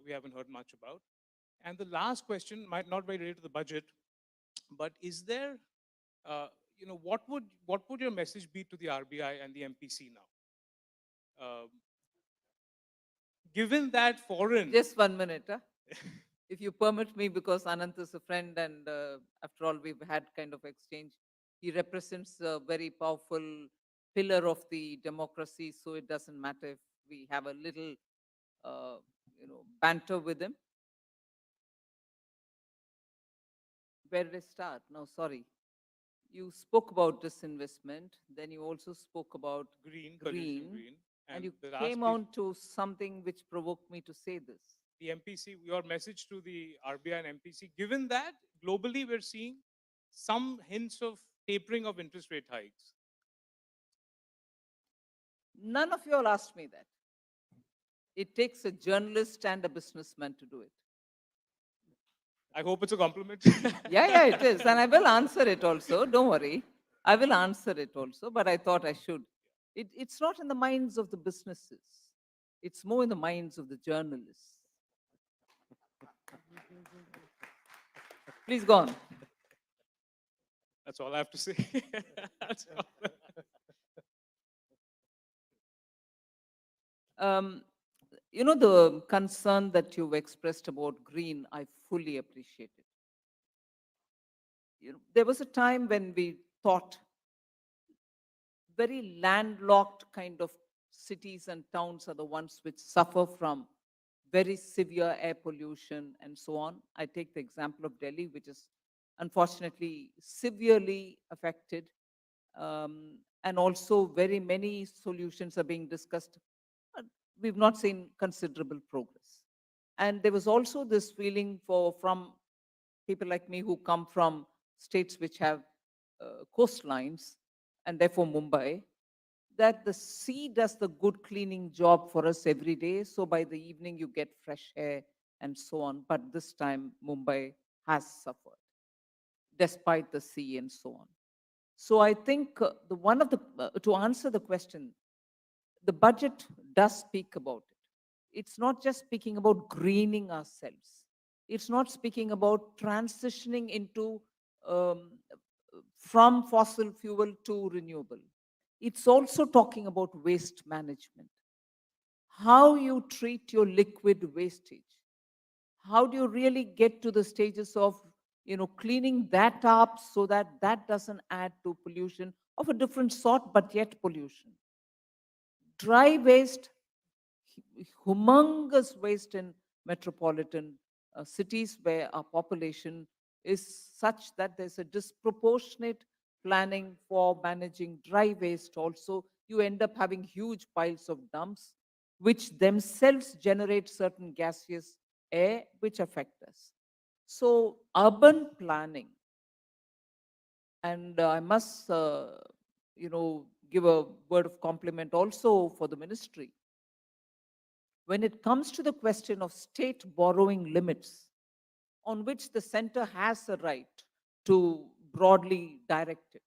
S2: we haven't heard much about. And the last question might not be related to the budget, but is there, what would your message be to the RBI and the MPC now? Given that foreign...
S1: Just 1 minute, huh? If you permit me, because Anant is a friend and after all, we've had kind of exchange. He represents a very powerful pillar of the democracy, so it doesn't matter if we have a little, banter with him. Where did I start? No, sorry. You spoke about disinvestment, then you also spoke about
S2: green.
S1: And you came on to something which provoked me to say this.
S2: The MPC, your message to the RBI and MPC, given that globally we're seeing some hints of tapering of interest rate hikes.
S1: None of you all asked me that. It takes a journalist and a businessman to do it.
S2: I hope it's a compliment.
S1: Yeah, it is. And I will answer it also. Don't worry. I will answer it also, but I thought I should. It's not in the minds of the businesses. It's more in the minds of the journalists. Please go on.
S2: That's all I have to say. That's all.
S1: The concern that you've expressed about green, I fully appreciate it. There was a time when we thought very landlocked kind of cities and towns are the ones which suffer from very severe air pollution and so on. I take the example of Delhi, which is unfortunately severely affected. And also very many solutions are being discussed. But we've not seen considerable progress. And there was also this feeling from people like me who come from states which have coastlines, and therefore Mumbai, that the sea does the good cleaning job for us every day. So by the evening, you get fresh air and so on. But this time, Mumbai has suffered, despite the sea and so on. So I think to answer the question, the budget does speak about it. It's not just speaking about greening ourselves. It's not speaking about transitioning into um, from fossil fuel to renewable. It's also talking about waste management. How you treat your liquid wastage. How do you really get to the stages of cleaning that up so that that doesn't add to pollution of a different sort, but yet pollution. Dry waste, humongous waste in metropolitan cities where our population is such that there's a disproportionate planning for managing dry waste also. You end up having huge piles of dumps, which themselves generate certain gaseous air, which affect us. So urban planning, and I must, give a word of compliment also for the ministry. When it comes to the question of state borrowing limits, on which the center has a right to broadly direct it,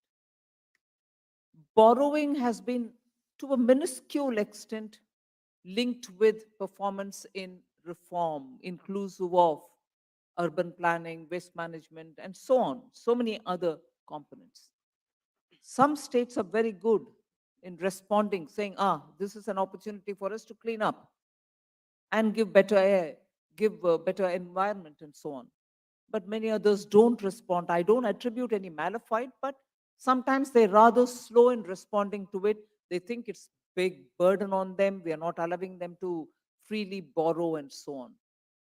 S1: borrowing has been, to a minuscule extent, linked with performance in reform, inclusive of urban planning, waste management, and so on, so many other components. Some states are very good in responding, saying, this is an opportunity for us to clean up and give better air, give a better environment, and so on. But many others don't respond. I don't attribute any malafide, but sometimes they're rather slow in responding to it. They think it's big burden on them. We are not allowing them to freely borrow and so on.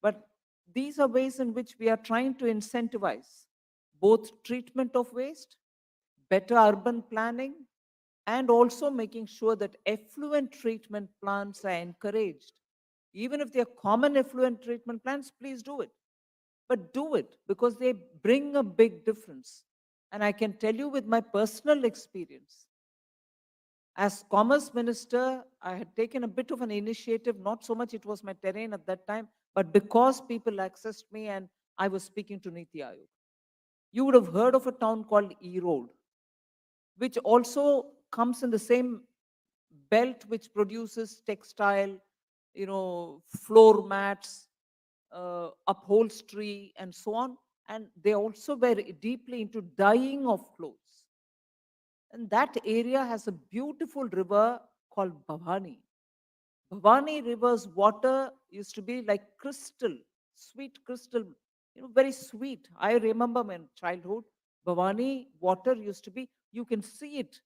S1: But these are ways in which we are trying to incentivize both treatment of waste, better urban planning, and also making sure that effluent treatment plants are encouraged. Even if they're common effluent treatment plants, please do it. But do it because they bring a big difference. And I can tell you with my personal experience, as Commerce Minister, I had taken a bit of an initiative, not so much it was my terrain at that time, but because people accessed me and I was speaking to Niti Aayog. You would have heard of a town called E-Road, which also comes in the same belt which produces textile, floor mats, upholstery, and so on. And they also were deeply into dyeing of clothes. And that area has a beautiful river called Bhavani. Bhavani River's water used to be like crystal, sweet crystal, very sweet. I remember in childhood, Bhavani water used to be, you can see it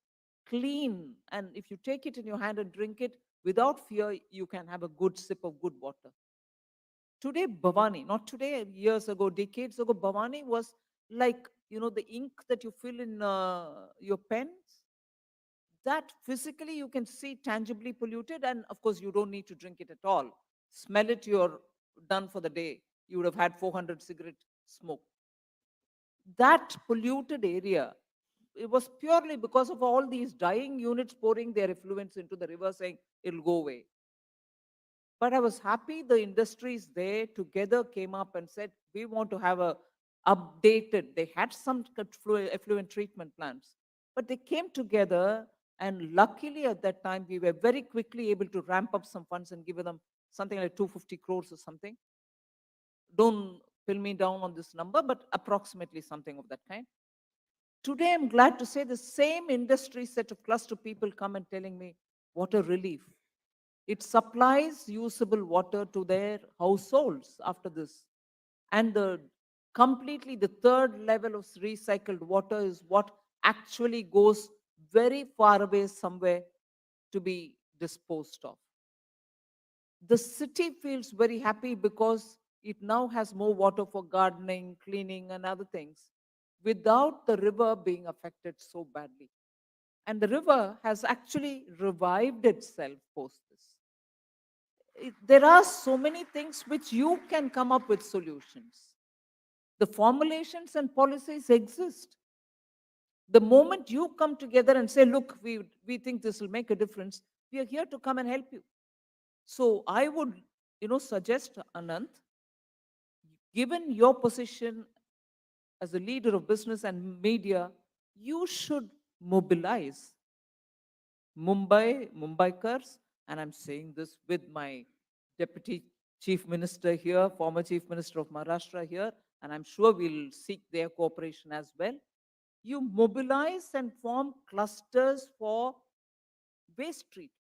S1: clean. And if you take it in your hand and drink it without fear, you can have a good sip of good water. Today, Bhavani, not today, years ago, decades ago, Bhavani was like, the ink that you fill in your pens. That physically you can see tangibly polluted. And of course, you don't need to drink it at all. Smell it, you're done for the day. You would have had 400 cigarette smoke. That polluted area, it was purely because of all these dyeing units pouring their effluents into the river saying it'll go away. But I was happy the industries there together came up and said, we want to have a updated, they had some effluent treatment plants, but they came together, and luckily at that time, we were very quickly able to ramp up some funds and give them something like 250 crores or something. Don't pin me down on this number, but approximately something of that kind. Today, I'm glad to say the same industry set of cluster people come and telling me, what a relief. It supplies usable water to their households after this. And completely the third level of recycled water is what actually goes very far away somewhere to be disposed of. The city feels very happy because it now has more water for gardening, cleaning, and other things. without the river being affected so badly. And the river has actually revived itself post this. There are so many things which you can come up with solutions. The formulations and policies exist. The moment you come together and say, look, we think this will make a difference, we are here to come and help you. So I would, suggest, Anant, given your position as a leader of business and media, you should mobilize Mumbaikars, and I'm saying this with my Deputy Chief Minister here, former Chief Minister of Maharashtra here, and I'm sure we'll seek their cooperation as well. You mobilize and form clusters for waste treatment.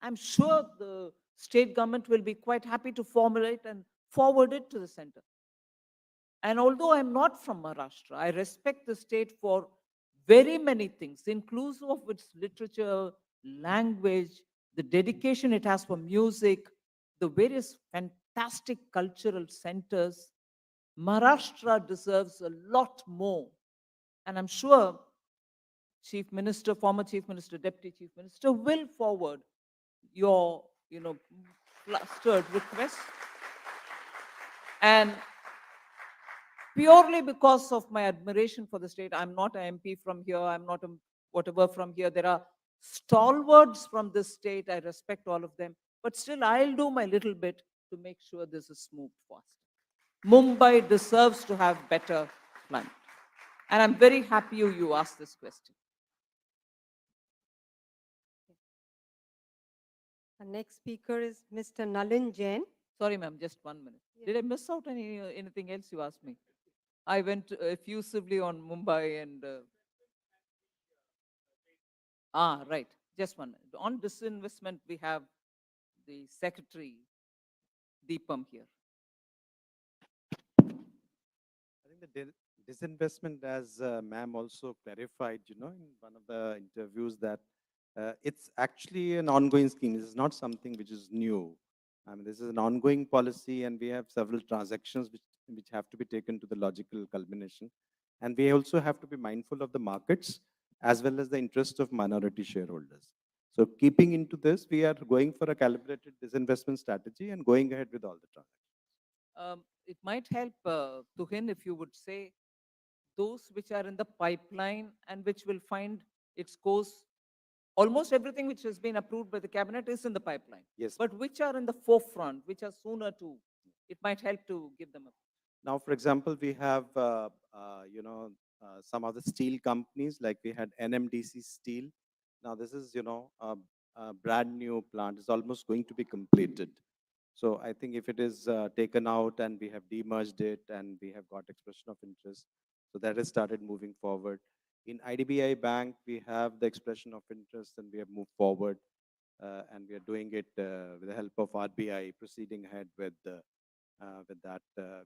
S1: I'm sure the state government will be quite happy to formulate and forward it to the center. And although I'm not from Maharashtra, I respect the state for very many things, inclusive of its literature, language, the dedication it has for music, the various fantastic cultural centers. Maharashtra deserves a lot more. And I'm sure Chief Minister, former Chief Minister, Deputy Chief Minister will forward your, clustered requests. And purely because of my admiration for the state, I'm not an MP from here, I'm not a whatever from here. There are stalwarts from this state. I respect all of them. But still, I'll do my little bit to make sure this is moved fast. Mumbai deserves to have better climate. And I'm very happy you asked this question.
S3: Our next speaker is Mr. Nalin Jain.
S1: Sorry, ma'am, just 1 minute. Did I miss out anything else you asked me? I went effusively on Mumbai and... right. Just 1 minute. On disinvestment, we have the Secretary, Deepam, here.
S4: I think the disinvestment, as ma'am also clarified, in one of the interviews, that it's actually an ongoing scheme. This is not something which is new. I mean, this is an ongoing policy, and we have several transactions which have to be taken to the logical culmination. And we also have to be mindful of the markets as well as the interest of minority shareholders. So keeping into this, we are going for a calibrated disinvestment strategy and going ahead with all the transactions.
S1: It might help, Tuhin, if you would say those which are in the pipeline and which will find its course. Almost everything which has been approved by the cabinet is in the pipeline.
S4: Yes.
S1: But which are in the forefront, which are sooner to, it might help to give them a.
S4: Now, for example, we have, some other steel companies, like we had NMDC Steel. Now, this is, a brand new plant. It's almost going to be completed. So I think if it is taken out and we have demerged it and we have got expression of interest, so that has started moving forward. In IDBI Bank, we have the expression of interest and we have moved forward, and we are doing it with the help of RBI, proceeding ahead with that.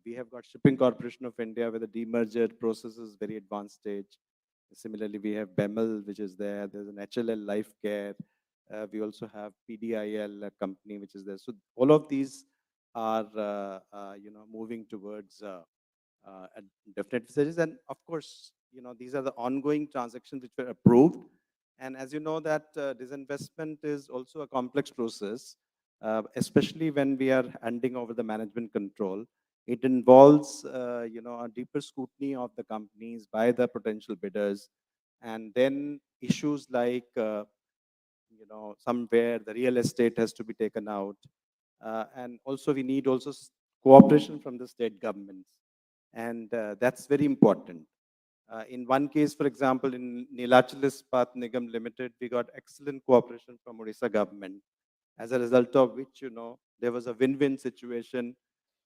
S4: We have got Shipping Corporation of India, where the demerger process is very advanced stage. Similarly, we have BEML, which is there. There's an HLL Life Care. We also have PDIL, a company which is there. So all of these are, moving towards at definite stages. And of course, these are the ongoing transactions which were approved. And as you know, that disinvestment is also a complex process, especially when we are handing over the management control. It involves, a deeper scrutiny of the companies by the potential bidders, and then issues like, somewhere the real estate has to be taken out, and also we need also cooperation from the state governments, and that's very important. In one case, for example, in Nilachal Ispat Nigam Limited, we got excellent cooperation from Odisha government, as a result of which, there was a win-win situation.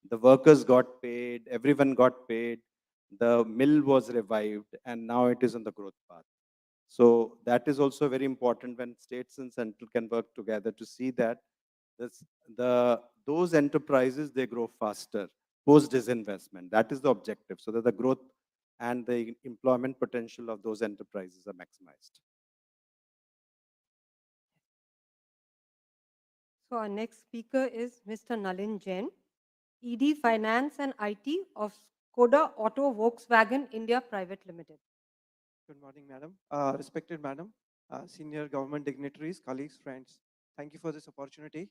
S4: The workers got paid, everyone got paid, the mill was revived, and now it is on the growth path. So that is also very important when states and central can work together to see that those enterprises, they grow faster post disinvestment. That is the objective, so that the growth and the employment potential of those enterprises are maximized.
S3: So our next speaker is Mr. Nalin Jain, ED Finance and IT of Koda Auto Volkswagen India Private Limited.
S6: Good morning, madam. Respected madam, senior government dignitaries, colleagues, friends. Thank you for this opportunity.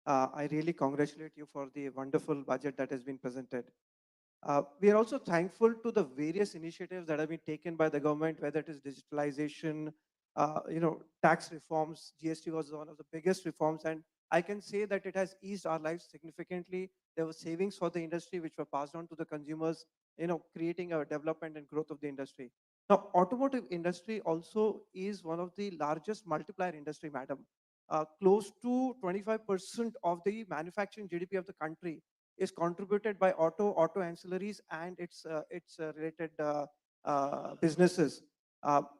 S6: I really congratulate you for the wonderful budget that has been presented. We are also thankful to the various initiatives that have been taken by the government, whether it is digitalization, tax reforms. GST was one of the biggest reforms, and I can say that it has eased our lives significantly. There were savings for the industry which were passed on to the consumers, creating a development and growth of the industry. Now, automotive industry also is one of the largest multiplier industry, madam. Close to 25% of the manufacturing GDP of the country is contributed by auto ancillaries, and its related businesses.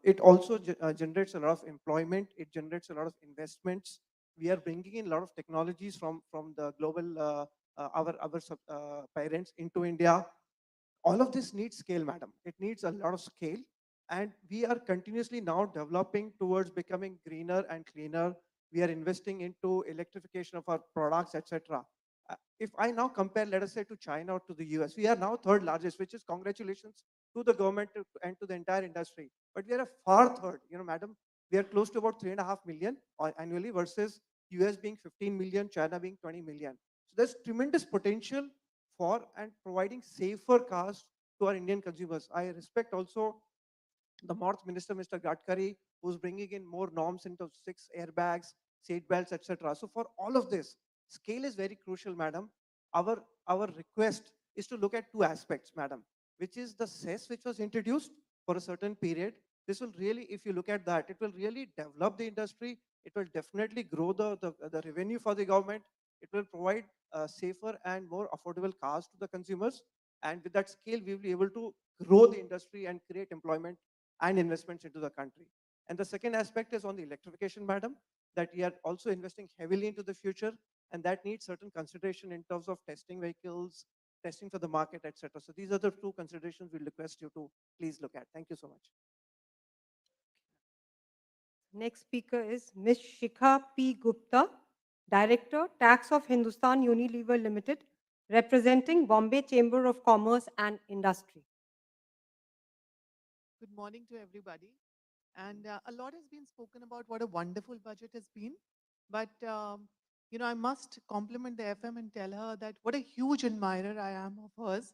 S6: It also generates a lot of employment. It generates a lot of investments. We are bringing in a lot of technologies from the global our parents into India. All of this needs scale, madam. It needs a lot of scale. And we are continuously now developing towards becoming greener and cleaner. We are investing into electrification of our products, etc. If I now compare, let us say, to China or to the US, we are now third largest, which is congratulations to the government and to the entire industry. But we are a far third, madam. We are close to about 3.5 million annually versus US being 15 million, China being 20 million. So there's tremendous potential for and providing safer cars to our Indian consumers. I respect also the North Minister, Mr. Gadkari, who's bringing in more norms into 6 airbags, seat belts, etc. So for all of this, scale is very crucial, madam. Our request is to look at two aspects, madam, which is the cess which was introduced for a certain period. This will really, if you look at that, it will really develop the industry. It will definitely grow the revenue for the government. It will provide safer and more affordable cars to the consumers. And with that scale, we will be able to grow the industry and create employment and investments into the country. And the second aspect is on the electrification, madam, that we are also investing heavily into the future, and that needs certain consideration in terms of testing vehicles, testing for the market, etc. So these are the two considerations we request you to please look at. Thank you so much.
S3: Next speaker is Ms. Shikha P. Gupta, Director, Tax of Hindustan Unilever Limited, representing Bombay Chamber of Commerce and Industry.
S10: Good morning to everybody. And a lot has been spoken about what a wonderful budget has been. But, I must compliment the FM and tell her that what a huge admirer I am of hers.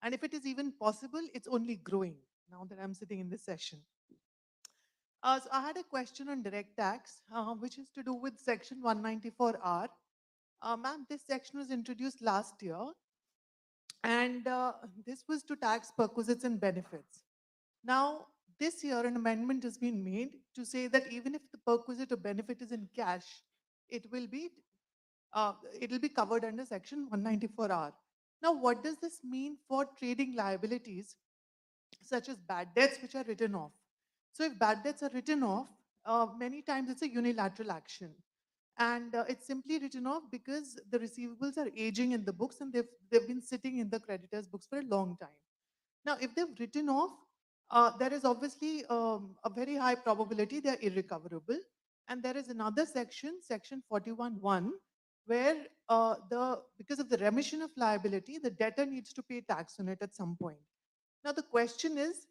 S10: And if it is even possible, it's only growing now that I'm sitting in this session. So I had a question on direct tax, which is to do with Section 194R. Ma'am, this section was introduced last year. And this was to tax perquisites and benefits. Now, this year, an amendment has been made to say that even if the perquisite or benefit is in cash, it will be covered under Section 194R. Now, what does this mean for trading liabilities, such as bad debts, which are written off? So, if bad debts are written off, many times it's a unilateral action. And it's simply written off because the receivables are aging in the books and they've been sitting in the creditors' books for a long time. Now, if they've written off, there is obviously a very high probability they are irrecoverable. And there is another section, Section 41(1), where because of the remission of liability, the debtor needs to pay tax on it at some point. Now, the question is,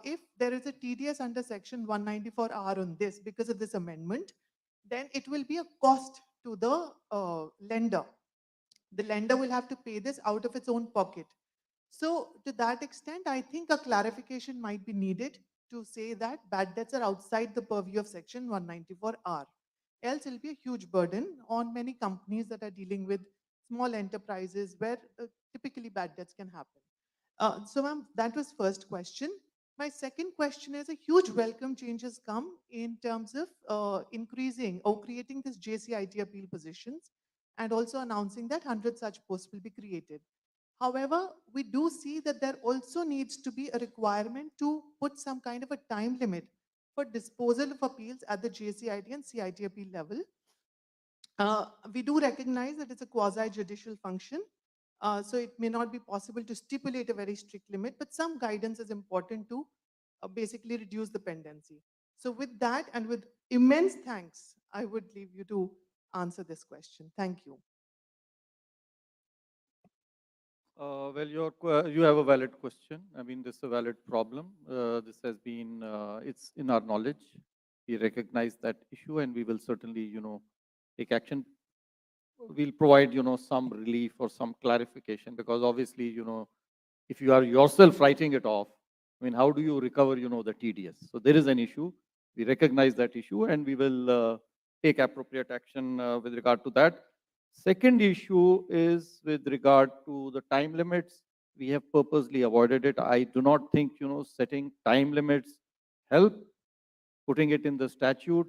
S10: if there is a TDS under Section 194R on this because of this amendment, then it will be a cost to the lender. The lender will have to pay this out of its own pocket. So to that extent, I think a clarification might be needed to say that bad debts are outside the purview of Section 194R. Else it'll be a huge burden on many companies that are dealing with small enterprises where typically bad debts can happen. So ma'am, that was first question. My second question is a huge welcome change has come in terms of increasing or creating this JCIT appeal positions and also announcing that 100 such posts will be created. However, we do see that there also needs to be a requirement to put some kind of a time limit for disposal of appeals at the JCIT and CIT appeal level. We do recognize that it's a quasi-judicial function, so it may not be possible to stipulate a very strict limit, but some guidance is important to basically reduce the pendency. So with that and with immense thanks, I would leave you to answer this question. Thank you.
S8: Well, you have a valid question. I mean, this is a valid problem. This has been, it's in our knowledge. We recognize that issue and we will certainly, take action. We'll provide, some relief or some clarification because obviously, if you are yourself writing it off, I mean, how do you recover, the TDS? So there is an issue. We recognize that issue and we will take appropriate action with regard to that. Second issue is with regard to the time limits. We have purposely avoided it. I do not think, setting time limits help. Putting it in the statute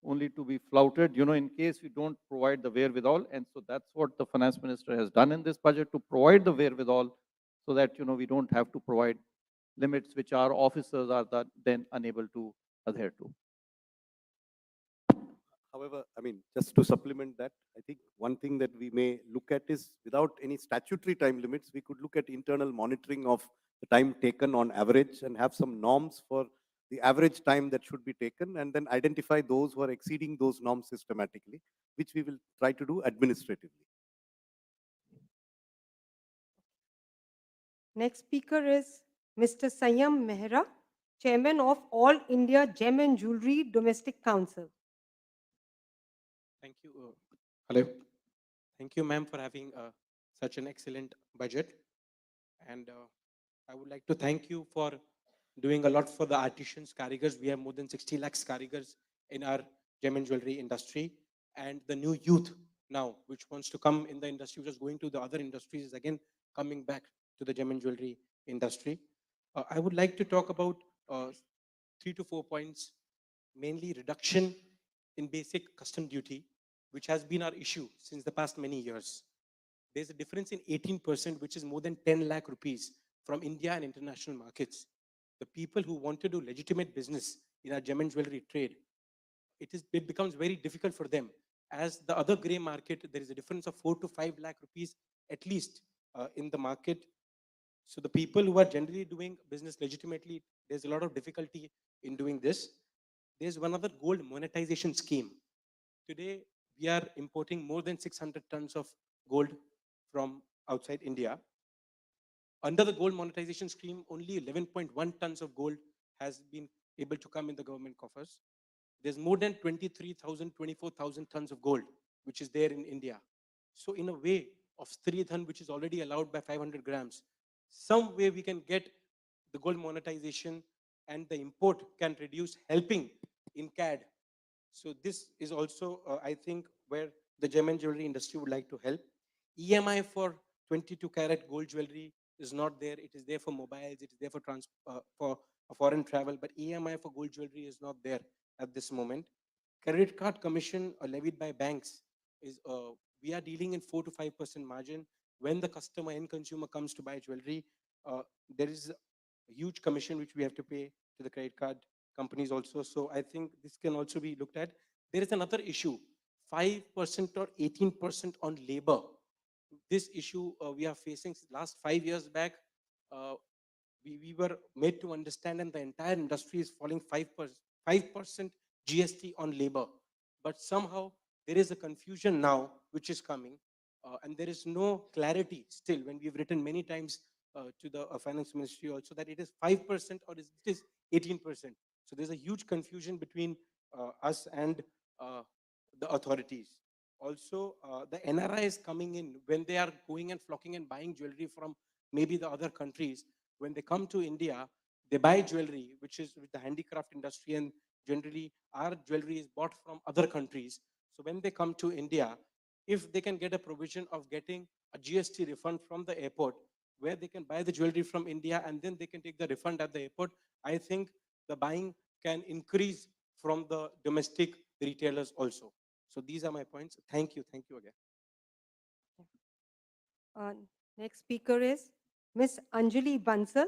S8: only to be flouted, in case we don't provide the wherewithal. And so that's what the finance minister has done in this budget, to provide the wherewithal so that, we don't have to provide limits which our officers are then unable to adhere to.
S9: However, I mean, just to supplement that, I think one thing that we may look at is without any statutory time limits, we could look at internal monitoring of the time taken on average and have some norms for the average time that should be taken and then identify those who are exceeding those norms systematically, which we will try to do administratively.
S3: Next speaker is Mr. Sanyam Mehra, Chairman of All India Gem and Jewelry Domestic Council.
S12: Thank you. Hello. Thank you, ma'am, for having such an excellent budget. And I would like to thank you for doing a lot for the artisans, karigars. We have more than 60 lakhs karigars in our gem and jewelry industry. And the new youth now, which wants to come in the industry, which is going to the other industries, is again coming back to the gem and jewelry industry. I would like to talk about 3 to 4 points, mainly reduction in basic custom duty, which has been our issue since the past many years. There's a difference in 18%, which is more than 10 lakh rupees from India and international markets. The people who want to do legitimate business in our gem and jewelry trade, it becomes very difficult for them. As the other gray market, there is a difference of 4 to 5 lakh rupees at least in the market. So the people who are generally doing business legitimately, there's a lot of difficulty in doing this. There's one other gold monetization scheme. Today, we are importing more than 600 tons of gold from outside India. Under the gold monetization scheme, only 11.1 tons of gold has been able to come in the government coffers. There's more than 23,000, 24,000 tons of gold, which is there in India. So in a way of Stridhan, which is already allowed by 500 grams, some way we can get the gold monetization and the import can reduce, helping in CAD. So this is also, I think, where the gem and jewelry industry would like to help. EMI for 22 karat gold jewelry is not there. It is there for mobiles. It is there for foreign travel. But EMI for gold jewelry is not there at this moment. Credit card commission levied by banks is, we are dealing in 4 to 5% margin. When the customer and consumer comes to buy jewelry, there is a huge commission which we have to pay to the credit card companies also. So I think this can also be looked at. There is another issue, 5% or 18% on labor. This issue we are facing last 5 years back. We were made to understand, and the entire industry is falling 5% GST on labor. But somehow there is a confusion now which is coming, and there is no clarity still when we've written many times to the finance ministry also that it is 5% or it is 18%. So there's a huge confusion between us and the authorities. Also, the NRIs coming in, when they are going and flocking and buying jewelry from maybe the other countries, when they come to India, they buy jewelry, which is with the handicraft industry, and generally our jewelry is bought from other countries. So when they come to India, if they can get a provision of getting a GST refund from the airport, where they can buy the jewelry from India and then they can take the refund at the airport, I think the buying can increase from the domestic retailers also. So these are my points. Thank you. Thank you again.
S3: Next speaker is Ms. Anjali Bansal,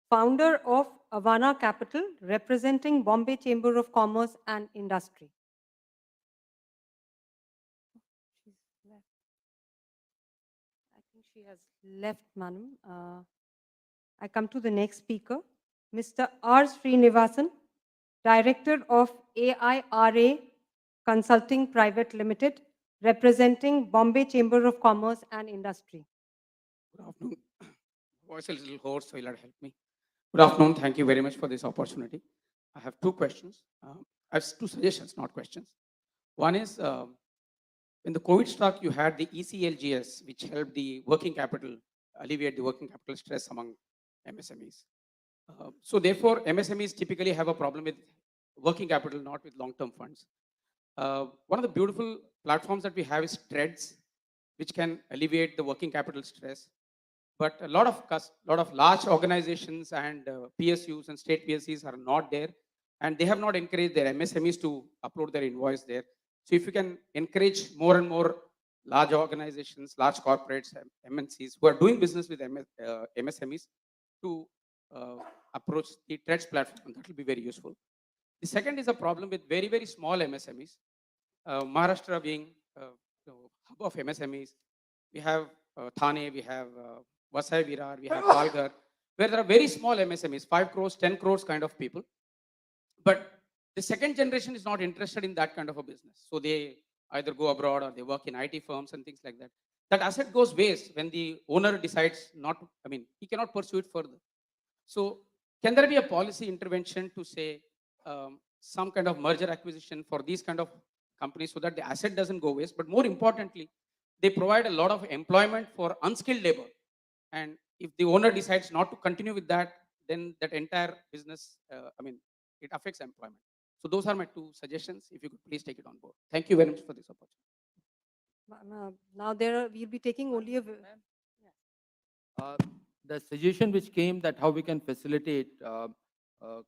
S3: founder of Avana Capital, representing Bombay Chamber of Commerce and Industry. I think she has left, madam. I come to the next speaker, Mr. R. Srinivasan, Director of AIRA Consulting Private Limited, representing Bombay Chamber of Commerce and Industry.
S7: Good afternoon. Voice a little hoarse, so you'll have to help me. Good afternoon. Thank you very much for this opportunity. I have two questions. I have two suggestions, not questions. One is when the COVID struck, you had the ECLGS, which helped the working capital, alleviate the working capital stress among MSMEs. So therefore, MSMEs typically have a problem with working capital, not with long-term funds. One of the beautiful platforms that we have is Treads, which can alleviate the working capital stress. But a lot of large organizations and PSUs and state PSCs are not there, and they have not encouraged their MSMEs to upload their invoice there. So if you can encourage more and more large organizations, large corporates, MNCs who are doing business with MSMEs to approach the Treads platform, that will be very useful. The second is a problem with very, very small MSMEs. Maharashtra being hub of MSMEs, we have Thane, we have Vasai Virar, we have Palghar, where there are very small MSMEs, 5 crores, 10 crores kind of people. But the second generation is not interested in that kind of a business. So they either go abroad or they work in IT firms and things like that. That asset goes waste when the owner decides not to, he cannot pursue it further. So can there be a policy intervention to say some kind of merger acquisition for these kind of companies so that the asset doesn't go waste? But more importantly, they provide a lot of employment for unskilled labor. And if the owner decides not to continue with that, then that entire business, it affects employment. So those are my two suggestions. If you could please take it on board. Thank you very much for this opportunity.
S3: Now we'll be taking only a...
S13: The suggestion which came that how we can facilitate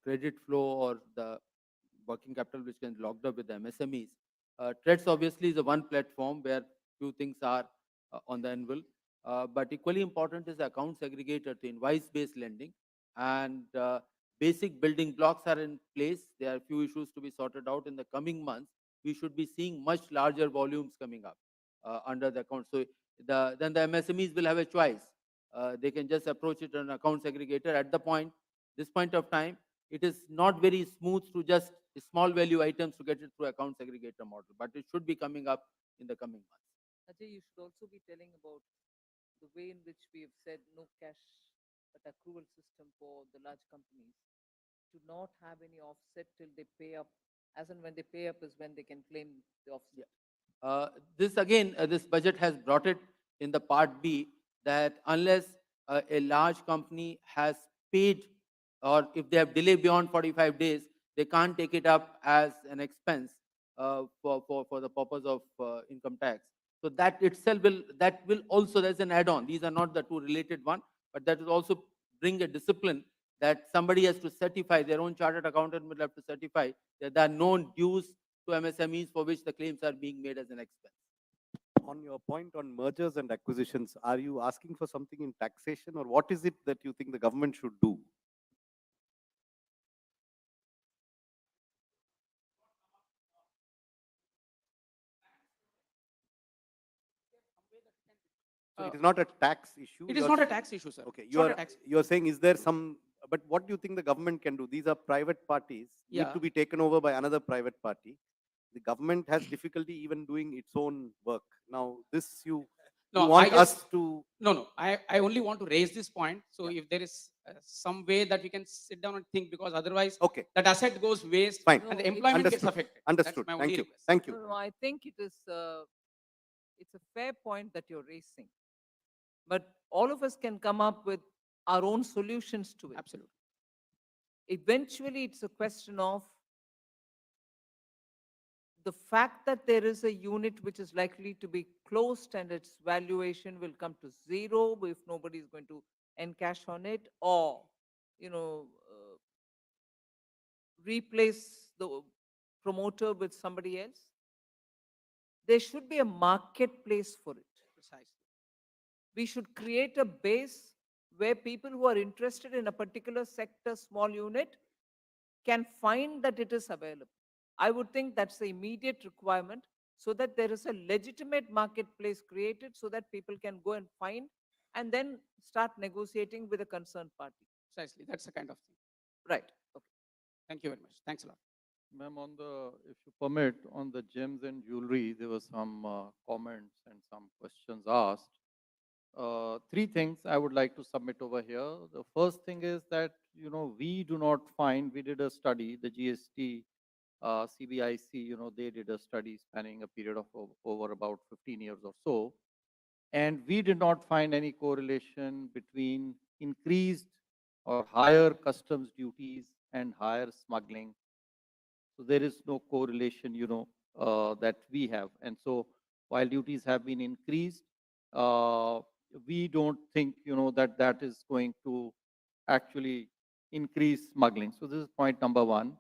S13: credit flow or the working capital which can be locked up with the MSMEs. Treads obviously is the one platform where few things are on the anvil. But equally important is the account segregator to invoice-based lending. And basic building blocks are in place. There are few issues to be sorted out in the coming months. We should be seeing much larger volumes coming up under the account. So then the MSMEs will have a choice. They can just approach it on account segregator. At this point of time, it is not very smooth to just small value items to get it through account segregator model, but it should be coming up in the coming months.
S1: Ajay, you should also be telling about the way in which we have said no cash but accrual system for the large companies to not have any offset till they pay up. As and when they pay up is when they can claim the offset.
S13: This budget has brought it in the part B that unless a large company has paid or if they have delayed beyond 45 days, they can't take it up as an expense for the purpose of income tax. So that itself will also, there's an add-on. These are not the two related one, but that will also bring a discipline that somebody has to certify, their own chartered accountant will have to certify that there are known dues to MSMEs for which the claims are being made as an expense.
S9: On your point on mergers and acquisitions, are you asking for something in taxation or what is it that you think the government should do? So it is not a tax issue?
S7: It is not a tax issue, sir.
S9: Okay,
S7: you
S9: are saying is there some, but what do you think the government can do? These are private parties, need to be taken over by another private party. The government has difficulty even doing its own work. Now this you want us to...
S7: No, I only want to raise this point. So if there is some way that we can sit down and think, because otherwise that asset goes waste and the employment gets affected.
S9: Understood.
S7: That's my
S9: Thank
S7: only
S9: you.
S7: request.
S9: Thank you.
S1: No, I think it is it's a fair point that you're raising. But all of us can come up with our own solutions to it.
S7: Absolutely.
S1: Eventually, it's a question of the fact that there is a unit which is likely to be closed and its valuation will come to zero if nobody is going to encash on it, or, replace the promoter with somebody else. There should be a marketplace for it.
S7: Precisely.
S1: We should create a base where people who are interested in a particular sector, small unit, can find that it is available. I would think that's the immediate requirement, so that there is a legitimate marketplace created so that people can go and find and then start negotiating with a concerned party.
S7: Precisely. That's the kind of thing.
S1: Right. Okay.
S7: Thank you very much. Thanks a lot.
S8: Ma'am, if you permit, on the gems and jewelry, there were some comments and some questions asked. three things I would like to submit over here. The first thing is that, we do not find, we did a study, the GST, CBIC, they did a study spanning a period of over about 15 years or so. And we did not find any correlation between increased or higher customs duties and higher smuggling. So there is no correlation, that we have. And so while duties have been increased, we don't think, that that is going to actually increase smuggling. So this is point number one.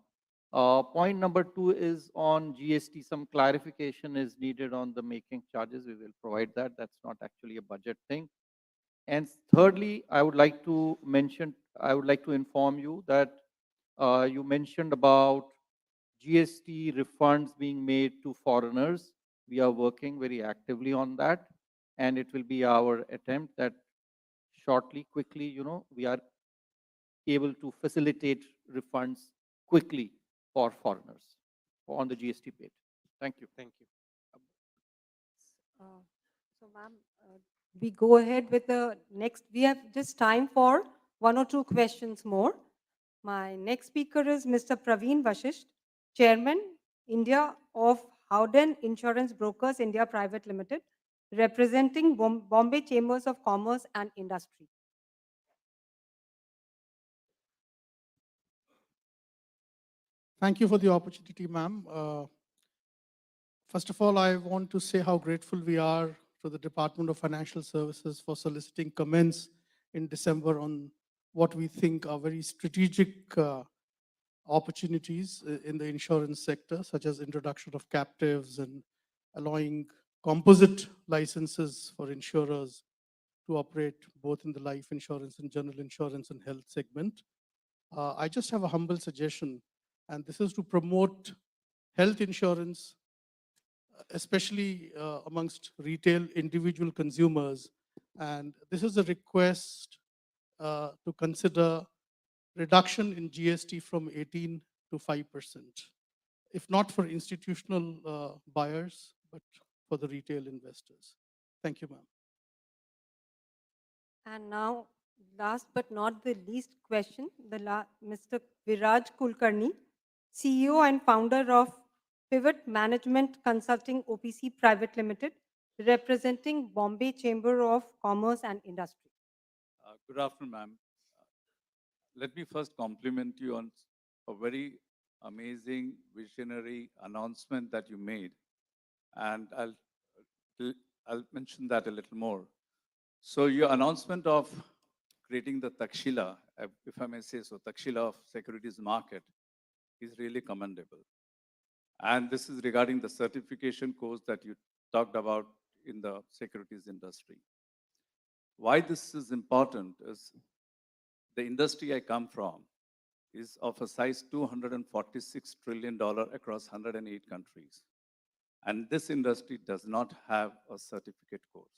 S8: Point number two is on GST. Some clarification is needed on the making charges. We will provide that. That's not actually a budget thing. And thirdly, I would like to inform you that you mentioned about GST refunds being made to foreigners. We are working very actively on that, and it will be our attempt that shortly, quickly, we are able to facilitate refunds quickly for foreigners on the GST paid. Thank you.
S12: Thank you.
S3: So, ma'am, we go ahead with the next. We have just time for one or two questions more. My next speaker is Mr. Praveen Vashisht, Chairman, India of Howden Insurance Brokers India Private Limited, representing Bombay Chambers of Commerce and Industry.
S11: Thank you for the opportunity, ma'am. First of all, I want to say how grateful we are to the Department of Financial Services for soliciting comments in December on what we think are very strategic opportunities in the insurance sector, such as introduction of captives and allowing composite licenses for insurers to operate both in the life insurance and general insurance and health segment. I just have a humble suggestion, and this is to promote health insurance, especially amongst retail individual consumers. And this is a request to consider reduction in GST from 18 to 5%, if not for institutional buyers, but for the retail investors. Thank you, ma'am.
S3: And now, last but not the least question, Mr. Viraj Kulkarni, CEO and founder of Pivot Management Consulting OPC Private Limited, representing Bombay Chamber of Commerce and Industry.
S14: Good afternoon, ma'am. Let me first compliment you on a very amazing visionary announcement that you made. And I'll mention that a little more. So your announcement of creating the Takshila, if I may say so, Takshila of securities market is really commendable. And this is regarding the certification course that you talked about in the securities industry. Why this is important is the industry I come from is of a size $246 trillion across 108 countries. And this industry does not have a certificate course.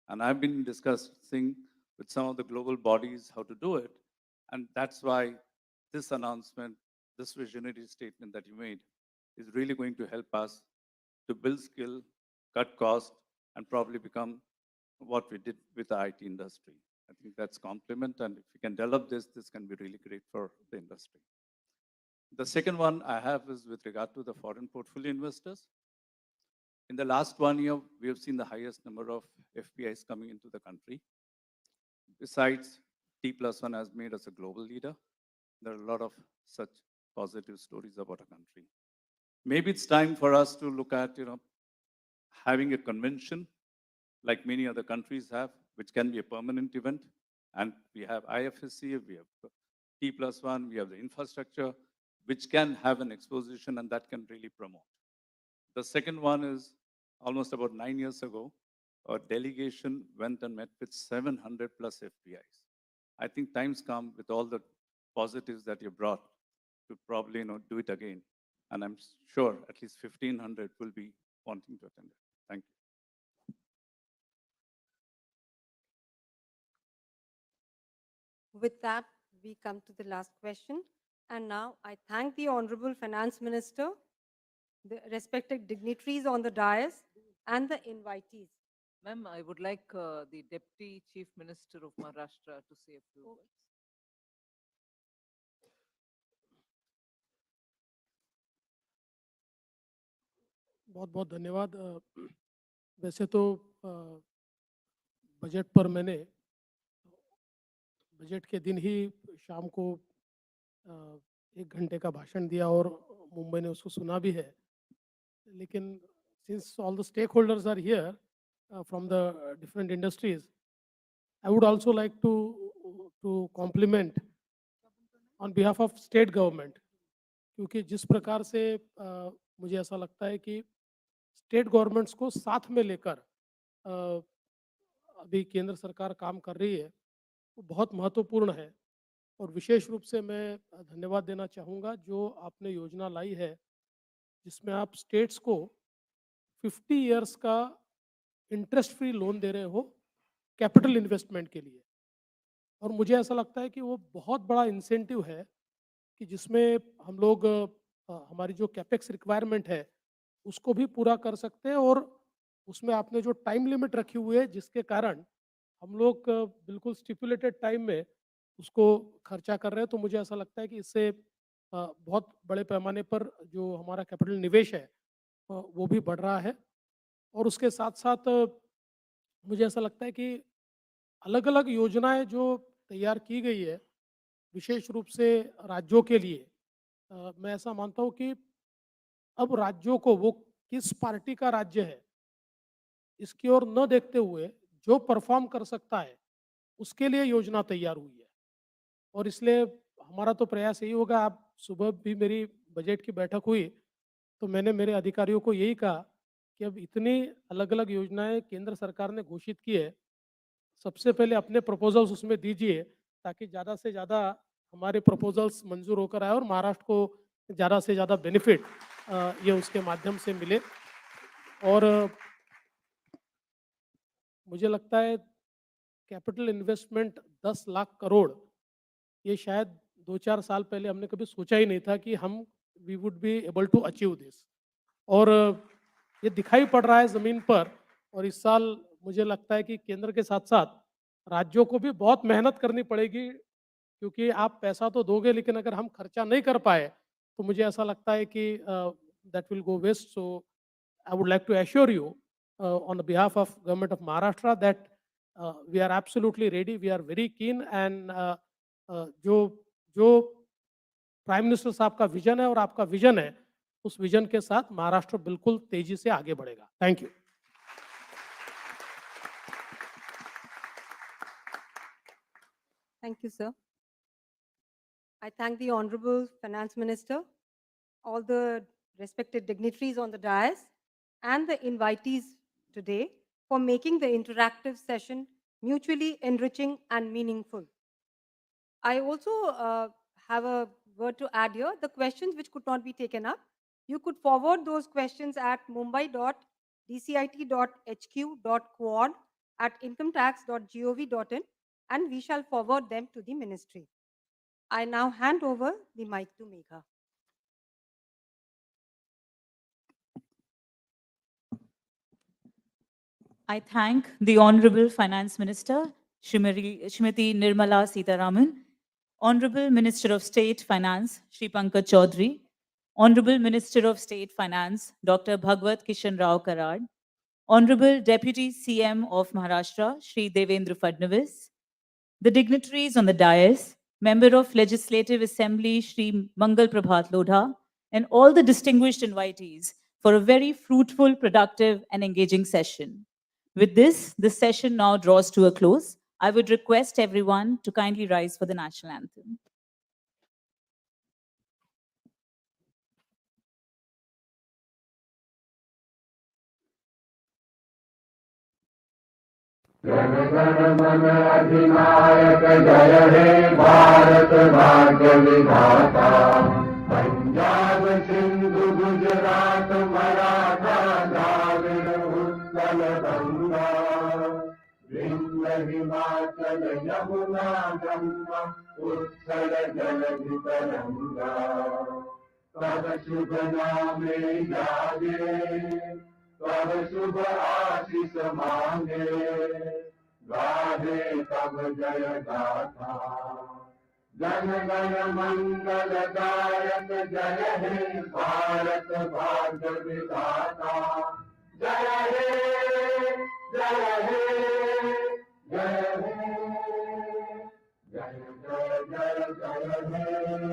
S14: And I've been discussing with some of the global bodies how to do it. And that's why this announcement, this visionary statement that you made is really going to help us to build skill, cut cost, and probably become what we did with the IT industry. I think that's compliment. And if we can develop this, this can be really great for the industry. The second one I have is with regard to the foreign portfolio investors. In the last 1 year, we have seen the highest number of FPIs coming into the country. Besides, T+1 has made us a global leader. There are a lot of such positive stories about our country. Maybe it's time for us to look at, having a convention like many other countries have, which can be a permanent event. And we have IFSC, we have T+1, we have the infrastructure, which can have an exposition and that can really promote. The second one is almost about 9 years ago, a delegation went and met with 700 plus FPIs. I think time's come with all the positives that you brought to probably do it again. And I'm sure at least 1,500 will be wanting to attend it. Thank you.
S3: With that, we come to the last question. And now I thank the Honorable Finance Minister, the respected dignitaries on the dais, and the invitees.
S1: Ma'am, I would like the Deputy Chief Minister of Maharashtra to say a few words.
S11: बहुत बहुत धन्यवाद। वैसे तो budget पर मैंने budget के दिन ही शाम को 1 घंटे का भाषण दिया और मुंबई ने उसको सुना भी है। लेकिन since all the stakeholders are here from the different industries, I would also like to compliment on behalf of state government, क्योंकि जिस प्रकार से मुझे ऐसा लगता है कि स्टेट गवर्नमेंट्स को साथ में लेकर अभी केंद्र सरकार काम कर रही है, वो बहुत महत्वपूर्ण है। और विशेष रूप से मैं धन्यवाद देना चाहूँगा जो आपने योजना लाई है, जिसमें आप स्टेट्स को 50 इयर्स का इंटरेस्ट फ्री लोन दे रहे हो कैपिटल इन्वेस्टमेंट के लिए। और मुझे ऐसा लगता है कि वो बहुत बड़ा इंसेंटिव है कि जिसमें हम लोग हमारी जो कैपेक्स रिक्वायरमेंट है उसको भी पूरा कर सकते हैं। और उसमें आपने जो टाइम लिमिट रखी हुई है, जिसके कारण हम लोग बिल्कुल स्टिपुलेटेड टाइम में उसको खर्चा कर रहे हैं, तो मुझे ऐसा लगता है कि इससे बहुत बड़े पैमाने पर जो हमारा कैपिटल निवेश है वो भी बढ़ रहा है। और उसके साथ साथ मुझे ऐसा लगता है कि अलग अलग योजनाएं जो तैयार की गई है विशेष रूप से राज्यों के लिए, मैं ऐसा मानता हूँ कि अब राज्यों को वो किस पार्टी का राज्य है इसकी ओर न देखते हुए जो परफॉर्म कर सकता है उसके लिए योजना तैयार हुई है। और इसलिए हमारा तो प्रयास यही होगा। आप सुबह भी मेरी बजट की बैठक हुई तो मैंने मेरे अधिकारियों को यही कहा कि अब इतनी अलग अलग योजनाएं केंद्र सरकार ने घोषित की है, सबसे पहले अपने प्रपोजल्स उसमें दीजिए ताकि ज़्यादा से ज़्यादा हमारे प्रपोजल्स मंजूर होकर आए और महाराष्ट्र को ज़्यादा से ज़्यादा बेनिफिट ये उसके माध्यम से मिले। और मुझे लगता है कैपिटल इन्वेस्टमेंट 10 लाख करोड़ ये शायद 2-4 साल पहले हमने कभी सोचा ही नहीं था कि हम we would be able to achieve this. और ये दिखाई पड़ रहा है ज़मीन पर। और इस साल मुझे लगता है कि केंद्र के साथ साथ राज्यों को भी बहुत मेहनत करनी पड़ेगी, क्योंकि आप पैसा तो दोगे लेकिन अगर हम खर्चा नहीं कर पाए तो मुझे ऐसा लगता है कि that will go waste. So I would like to assure you on the behalf of government of Maharashtra that we are absolutely ready, we are very keen and जो जो प्राइम मिनिस्टर साहब का विजन है और आपका vision है, उस vision के साथ महाराष्ट्र बिल्कुल तेजी से आगे बढ़ेगा। Thank you.
S3: Thank you, sir. I thank the Honorable Finance Minister, all the respected dignitaries on the dais, and the invitees today for making the interactive session mutually enriching and meaningful. I also have a word to add here. The questions which could not be taken up, you could forward those questions at mumbai.dcit.hq.quad@incometax.gov.in and we shall forward them to the ministry. I now hand over the mic to Megha.
S15: I thank the Honorable Finance Minister, Shrimati Nirmala Sitharaman, Honorable Minister of State Finance, Shri Pankaj Chaudhary, Honorable Minister of State Finance, Dr. Bhagwat Kishan Rao Karad, Honorable Deputy CM of Maharashtra, Shri Devendra Fadnavis, the dignitaries on the dais, Member of Legislative Assembly, Shri Mangal Prabhat Lodha, and all the distinguished invitees for a very fruitful, productive, and engaging session. With this session now draws to a close. I would request everyone to kindly rise for the national anthem.
S16: अधिनायक जय हे भारत भाग्य विधाता, पंजाब सिंधु गुजरात मराठा द्राविड़ उत्कल गंगा, विंध्य हिमाचल यमुना गंगा उत्कल जलधि तरंगा, तब शुभ नामे जागे तब शुभ आशीष मांगे, गाहे तब जय गाथा। जन गण मंगल दायक जय हे भारत भाग्य विधाता। जय हे जय हे जय हे जय जय जय जय हे।